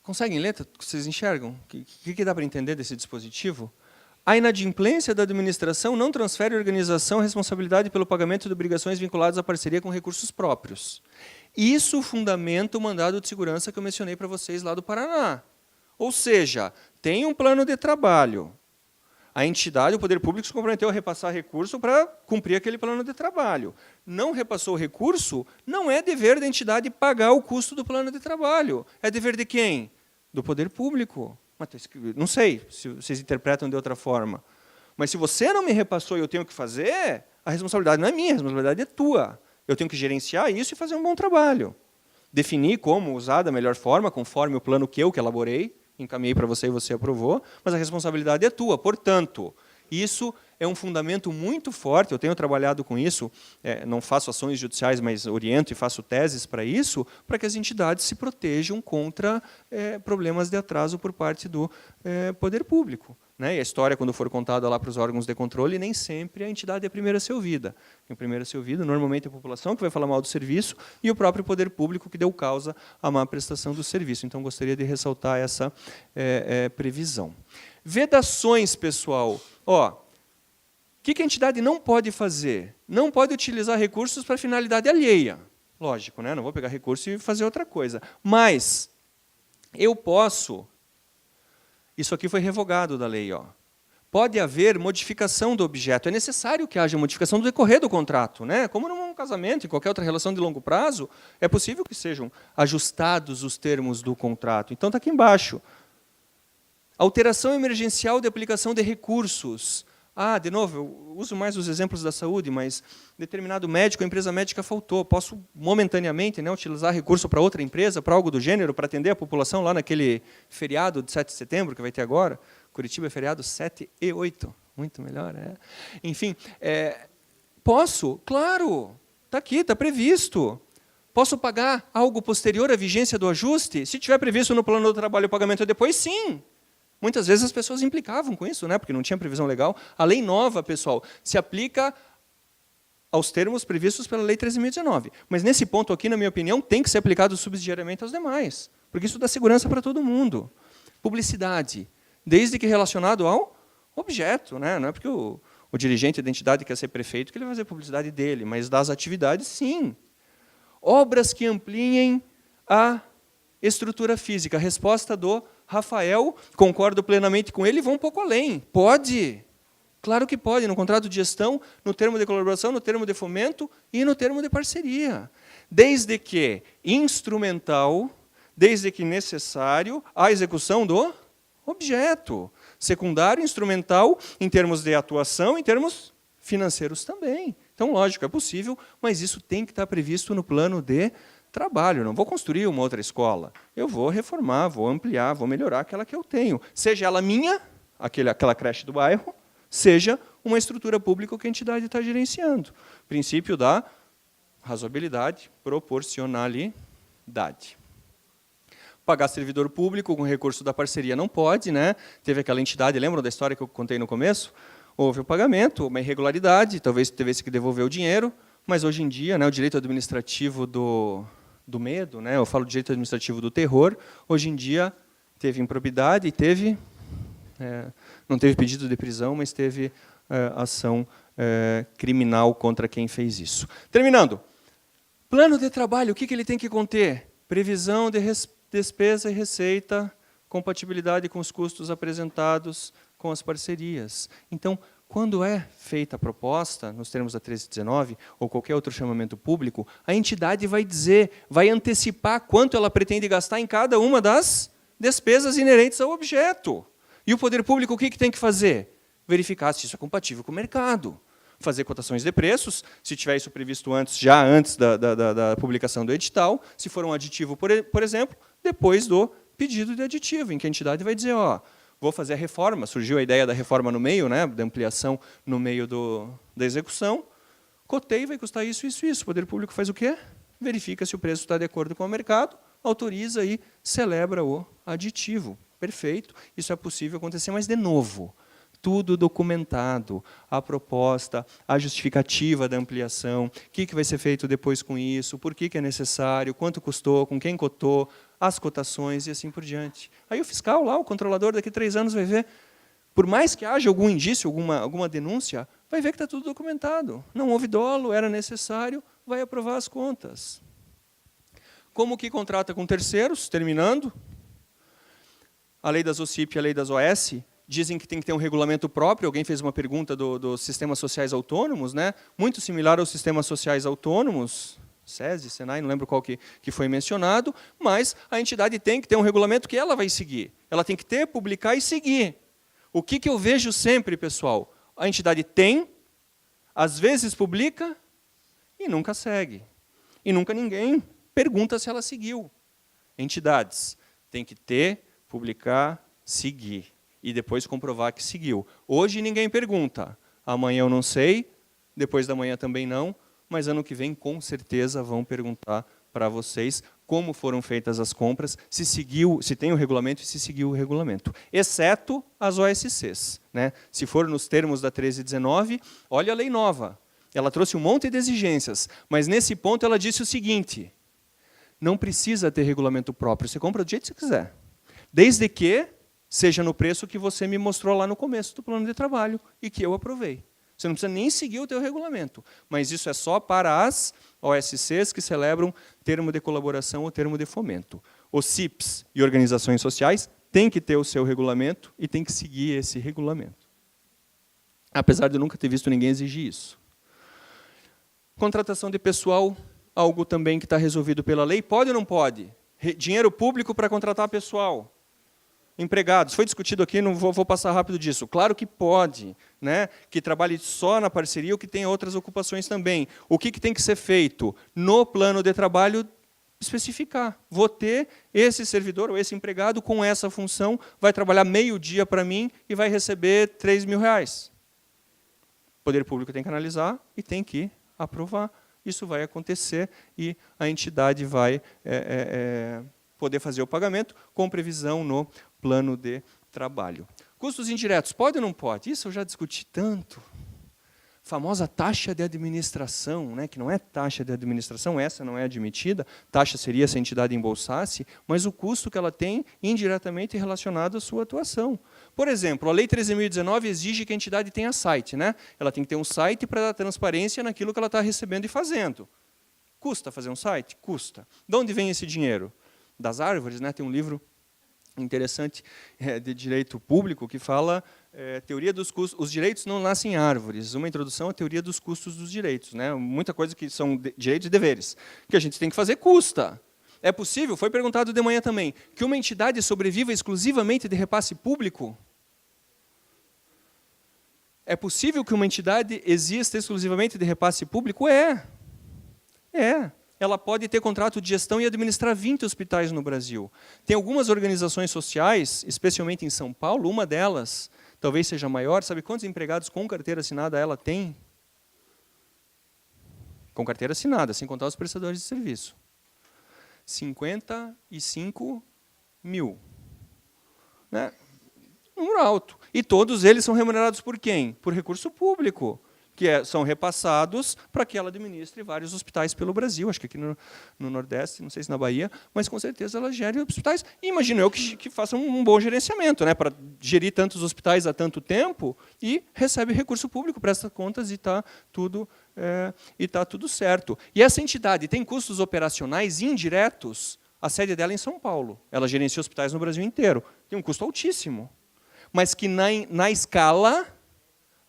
Conseguem ler? Vocês enxergam? O que dá para entender desse dispositivo? A inadimplência da administração não transfere à organização a responsabilidade pelo pagamento de obrigações vinculadas à parceria com recursos próprios. Isso fundamenta o mandado de segurança que eu mencionei para vocês lá do Paraná. Ou seja, tem um plano de trabalho. A entidade, o poder público, se comprometeu a repassar recurso para cumprir aquele plano de trabalho. Não repassou o recurso, não é dever da entidade pagar o custo do plano de trabalho. É dever de quem? Do poder público. Não sei se vocês interpretam de outra forma. Mas se você não me repassou e eu tenho que fazer, a responsabilidade não é minha, a responsabilidade é tua. Eu tenho que gerenciar isso e fazer um bom trabalho. Definir como usar da melhor forma, conforme o plano que eu elaborei, encaminhei para você e você aprovou, mas a responsabilidade é tua. Portanto, isso é um fundamento muito forte, eu tenho trabalhado com isso, não faço ações judiciais, mas oriento e faço teses para isso, para que as entidades se protejam contra problemas de atraso por parte do poder público. Né? E a história, quando for contada lá para os órgãos de controle, nem sempre a entidade é a primeira a ser ouvida. A primeira a ser ouvida, normalmente, é a população que vai falar mal do serviço e o próprio poder público que deu causa à má prestação do serviço. Então, gostaria de ressaltar essa previsão. Vedações, pessoal. O que a entidade não pode fazer? Não pode utilizar recursos para finalidade alheia. Lógico, né? Não vou pegar recurso e fazer outra coisa. Mas eu posso... Isso aqui foi revogado da lei. Pode haver modificação do objeto. É necessário que haja modificação no decorrer do contrato. Né? Como num casamento, em qualquer outra relação de longo prazo, é possível que sejam ajustados os termos do contrato. Então, está aqui embaixo. Alteração emergencial de aplicação de recursos. De novo, eu uso mais os exemplos da saúde, mas determinado médico, a empresa médica faltou. Posso, momentaneamente, utilizar recurso para outra empresa, para algo do gênero, para atender a população lá naquele feriado de 7 de setembro, que vai ter agora. Curitiba é feriado 7 e 8. Muito melhor, né? Enfim, posso? Claro, está aqui, está previsto. Posso pagar algo posterior à vigência do ajuste? Se tiver previsto no plano do trabalho o pagamento depois, sim. Muitas vezes as pessoas implicavam com isso, porque não tinha previsão legal. A lei nova, pessoal, se aplica aos termos previstos pela Lei 13.019. Mas nesse ponto aqui, na minha opinião, tem que ser aplicado subsidiariamente aos demais, porque isso dá segurança para todo mundo. Publicidade, desde que relacionado ao objeto. Não é porque o dirigente da entidade quer ser prefeito que ele vai fazer publicidade dele, mas das atividades, sim. Obras que ampliem a estrutura física. A resposta do Rafael, concordo plenamente com ele, vão um pouco além. Pode. Claro que pode, no contrato de gestão, no termo de colaboração, no termo de fomento e no termo de parceria. Desde que instrumental, desde que necessário, a execução do objeto. Secundário, instrumental, em termos de atuação, em termos financeiros também. Então, lógico, é possível, mas isso tem que estar previsto no plano de trabalho. Não vou construir uma outra escola. Eu vou reformar, vou ampliar, vou melhorar aquela que eu tenho. Seja ela minha, aquela creche do bairro, seja uma estrutura pública que a entidade está gerenciando. Princípio da razoabilidade, proporcionalidade. Pagar servidor público com recurso da parceria não pode, né? Teve aquela entidade, lembram da história que eu contei no começo? Houve o pagamento, uma irregularidade, talvez tivesse que devolver o dinheiro, mas hoje em dia, o direito administrativo do medo, eu falo direito administrativo do terror, hoje em dia teve improbidade e teve, não teve pedido de prisão, mas teve ação criminal contra quem fez isso. Terminando, plano de trabalho, o que ele tem que conter? Previsão de despesa e receita, compatibilidade com os custos apresentados com as parcerias. Então, quando é feita a proposta, nos termos da 1319, ou qualquer outro chamamento público, a entidade vai dizer, vai antecipar quanto ela pretende gastar em cada uma das despesas inerentes ao objeto. E o poder público o que tem que fazer? Verificar se isso é compatível com o mercado. Fazer cotações de preços, se tiver isso previsto antes, já antes da publicação do edital, se for um aditivo, por exemplo, depois do pedido de aditivo, em que a entidade vai dizer, vou fazer a reforma, surgiu a ideia da reforma no meio, da ampliação no meio da execução, cotei, vai custar isso, isso, isso. O poder público faz o quê? Verifica se o preço está de acordo com o mercado, autoriza e celebra o aditivo. Perfeito, isso é possível acontecer, mas, de novo, tudo documentado, a proposta, a justificativa da ampliação, o que vai ser feito depois com isso, por que é necessário, quanto custou, com quem cotou, as cotações e assim por diante. Aí o fiscal lá, o controlador, daqui a 3 anos vai ver, por mais que haja algum indício, alguma denúncia, vai ver que está tudo documentado. Não houve dolo, era necessário, vai aprovar as contas. Como que contrata com terceiros? Terminando. a lei das OCIP e a lei das OS dizem que tem que ter um regulamento próprio. Alguém fez uma pergunta dos sistemas sociais autônomos, né? Muito similar aos sistemas sociais autônomos, SESI, Senai, não lembro qual que foi mencionado, mas a entidade tem que ter um regulamento que ela vai seguir. Ela tem que ter, publicar e seguir. O que eu vejo sempre, pessoal? A entidade tem, às vezes publica e nunca segue. E nunca ninguém pergunta se ela seguiu. Entidades têm que ter, publicar, seguir. E depois comprovar que seguiu. Hoje ninguém pergunta. Amanhã eu não sei, depois da manhã também não, mas ano que vem com certeza vão perguntar para vocês como foram feitas as compras, se seguiu, se tem o regulamento e se seguiu o regulamento. Exceto as OSCs, né? Se for nos termos da 1319, olha a lei nova. Ela trouxe um monte de exigências, mas nesse ponto ela disse o seguinte: não precisa ter regulamento próprio, você compra do jeito que você quiser, desde que seja no preço que você me mostrou lá no começo do plano de trabalho e que eu aprovei. Você não precisa nem seguir o teu regulamento, mas isso é só para as OSCs que celebram termo de colaboração ou termo de fomento. Os CIPs e organizações sociais têm que ter o seu regulamento e têm que seguir esse regulamento. Apesar de eu nunca ter visto ninguém exigir isso. Contratação de pessoal, algo também que está resolvido pela lei. Pode ou não pode? Dinheiro público para contratar pessoal. Empregados, foi discutido aqui, não vou passar rápido disso. Claro que pode, né? Que trabalhe só na parceria ou que tenha outras ocupações também. O que tem que ser feito? No plano de trabalho, especificar. Vou ter esse servidor ou esse empregado com essa função, vai trabalhar meio dia para mim e vai receber R$3.000. O poder público tem que analisar e tem que aprovar. Isso vai acontecer e a entidade vai poder fazer o pagamento com previsão no plano de trabalho. Custos indiretos, pode ou não pode? Isso eu já discuti tanto. Famosa taxa de administração, né, que não é taxa de administração, essa não é admitida, taxa seria se a entidade embolsasse, mas o custo que ela tem indiretamente relacionado à sua atuação. Por exemplo, a Lei 13.019 exige que a entidade tenha site, né? Ela tem que ter um site para dar transparência naquilo que ela está recebendo e fazendo. Custa fazer um site? Custa. De onde vem esse dinheiro? Das árvores, né? Tem um livro interessante de direito público que fala teoria dos custos. Os direitos não nascem em árvores. Uma introdução à teoria dos custos dos direitos, né? Muita coisa que são direitos e deveres que a gente tem que fazer custa. É possível? Foi perguntado de manhã também que uma entidade sobreviva exclusivamente de repasse público? É possível que uma entidade exista exclusivamente de repasse público? É. Ela pode ter contrato de gestão e administrar 20 hospitais no Brasil. Tem algumas organizações sociais, especialmente em São Paulo, uma delas, talvez seja maior, sabe quantos empregados com carteira assinada ela tem? Com carteira assinada, sem contar os prestadores de serviço. 55 mil. Né? Número alto. E todos eles são remunerados por quem? Por recurso público, que são repassados para que ela administre vários hospitais pelo Brasil. Acho que aqui no Nordeste, não sei se na Bahia, mas com certeza ela gere hospitais. E imagino eu que faça um bom gerenciamento, né, para gerir tantos hospitais há tanto tempo e recebe recurso público, presta contas e está tudo certo. E essa entidade tem custos operacionais indiretos. A sede dela é em São Paulo. Ela gerencia hospitais no Brasil inteiro. Tem um custo altíssimo, mas que na escala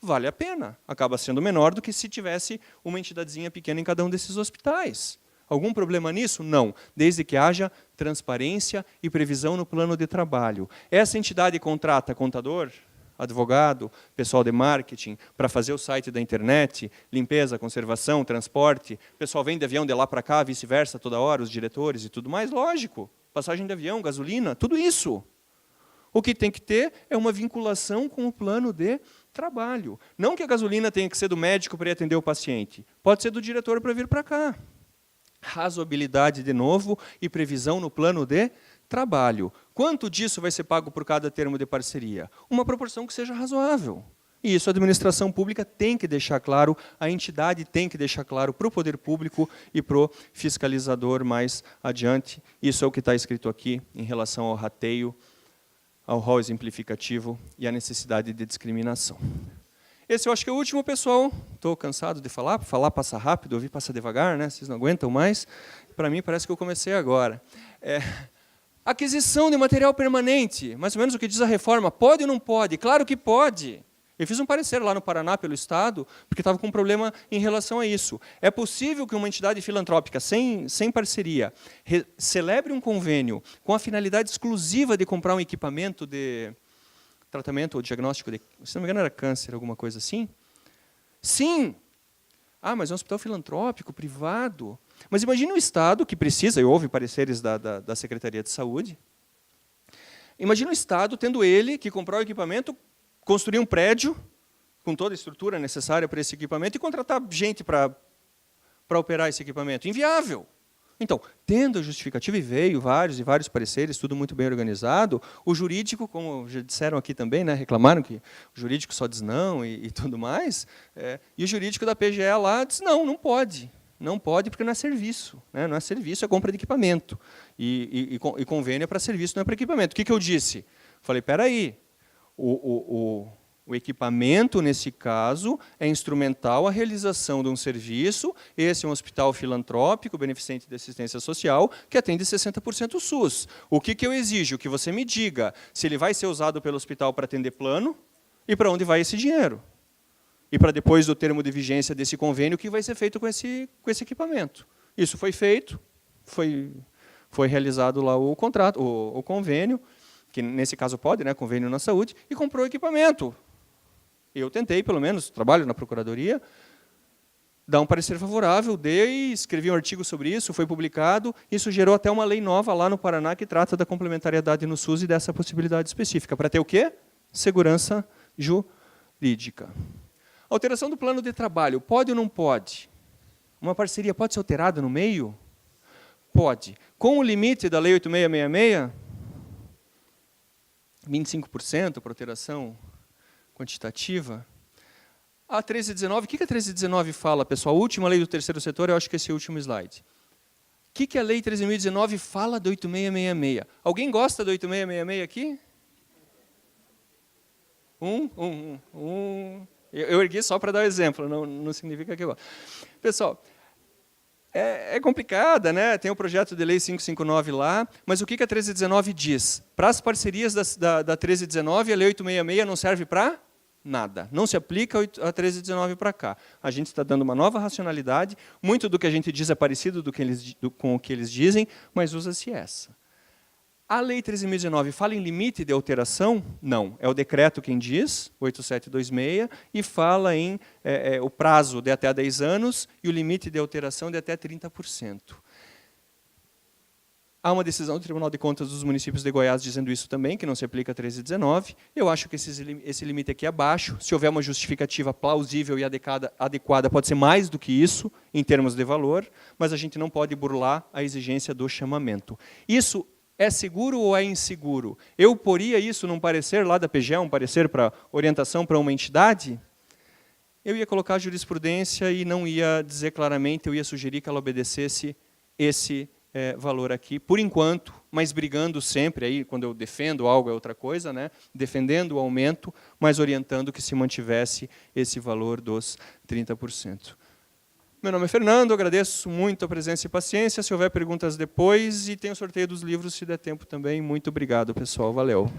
vale a pena. Acaba sendo menor do que se tivesse uma entidadezinha pequena em cada um desses hospitais. Algum problema nisso? Não, desde que haja transparência e previsão no plano de trabalho. Essa entidade contrata contador, advogado, pessoal de marketing, para fazer o site da internet, limpeza, conservação, transporte, o pessoal vem de avião de lá para cá, vice-versa, toda hora, os diretores e tudo mais, lógico. Passagem de avião, gasolina, tudo isso. O que tem que ter é uma vinculação com o plano de trabalho. Não que a gasolina tenha que ser do médico para ir atender o paciente. Pode ser do diretor para vir para cá. Razoabilidade, de novo, e previsão no plano de trabalho. Quanto disso vai ser pago por cada termo de parceria? Uma proporção que seja razoável. E isso a administração pública tem que deixar claro, a entidade tem que deixar claro para o poder público e para o fiscalizador mais adiante. Isso é o que está escrito aqui em relação ao rateio, ao rol exemplificativo e à necessidade de discriminação. Esse eu acho que é o último, pessoal. Estou cansado de falar passa rápido, ouvir passa devagar, né? Vocês não aguentam mais. Para mim, parece que eu comecei agora. Aquisição de material permanente, mais ou menos o que diz a reforma. Pode ou não pode? Claro que pode. Eu fiz um parecer lá no Paraná pelo Estado, porque estava com um problema em relação a isso. É possível que uma entidade filantrópica, sem parceria, celebre um convênio com a finalidade exclusiva de comprar um equipamento de tratamento ou diagnóstico de, se não me engano, era câncer, alguma coisa assim? Sim! Ah, mas é um hospital filantrópico, privado. Mas imagine o Estado, que precisa, e houve pareceres da Secretaria de Saúde, imagine o Estado tendo ele que comprar o equipamento, construir um prédio com toda a estrutura necessária para esse equipamento e contratar gente para operar esse equipamento. Inviável. Então, tendo a justificativa, e veio vários pareceres, tudo muito bem organizado, o jurídico, como já disseram aqui também, né, reclamaram que o jurídico só diz não e tudo mais, e o jurídico da PGE lá diz, não pode. Não pode porque não é serviço. Né? Não é serviço, é compra de equipamento. E convênio é para serviço, não é para equipamento. O que eu disse? Falei, espera aí, o equipamento, nesse caso, é instrumental à realização de um serviço. Esse é um hospital filantrópico, beneficente de assistência social, que atende 60% SUS. O que eu exijo? Que você me diga se ele vai ser usado pelo hospital para atender plano e para onde vai esse dinheiro. E para depois do termo de vigência desse convênio, o que vai ser feito com esse equipamento. Isso foi feito, foi realizado lá o contrato, o convênio, que nesse caso pode, né, convênio na saúde, e comprou o equipamento. Eu tentei, pelo menos, trabalho na Procuradoria, dar um parecer favorável, escrevi um artigo sobre isso, foi publicado, isso gerou até uma lei nova lá no Paraná que trata da complementariedade no SUS e dessa possibilidade específica. Para ter o quê? Segurança jurídica. Alteração do plano de trabalho, pode ou não pode? Uma parceria pode ser alterada no meio? Pode. Com o limite da Lei 8666, 25% para alteração quantitativa. A 1319, o que a 1319 fala, pessoal? A última lei do terceiro setor, eu acho que esse é o último slide. O que a lei 13.019 fala do 8666? Alguém gosta do 8666 aqui? Eu ergui só para dar o exemplo, não significa que eu gosto. Pessoal, é complicada, né? Tem o projeto de lei 559 lá, mas o que a 1319 diz? Para as parcerias da 1319, a lei 866 não serve para nada. Não se aplica a 1319 para cá. A gente está dando uma nova racionalidade, muito do que a gente diz é parecido com o que eles dizem, mas usa-se essa. A lei 13.019 fala em limite de alteração? Não. É o decreto quem diz, 8726, e fala em o prazo de até 10 anos e o limite de alteração de até 30%. Há uma decisão do Tribunal de Contas dos Municípios de Goiás dizendo isso também, que não se aplica a 1319. Eu acho que esse limite aqui é baixo. Se houver uma justificativa plausível e adequada, pode ser mais do que isso, em termos de valor, mas a gente não pode burlar a exigência do chamamento. Isso é seguro ou é inseguro? Eu poria isso num parecer lá da PGE, um parecer para orientação para uma entidade? Eu ia colocar a jurisprudência e não ia dizer claramente, eu ia sugerir que ela obedecesse esse valor aqui, por enquanto, mas brigando sempre, aí, quando eu defendo algo é outra coisa, né? Defendendo o aumento, mas orientando que se mantivesse esse valor dos 30%. Meu nome é Fernando, agradeço muito a presença e paciência. Se houver perguntas depois, e tem o sorteio dos livros, se der tempo também. Muito obrigado, pessoal. Valeu.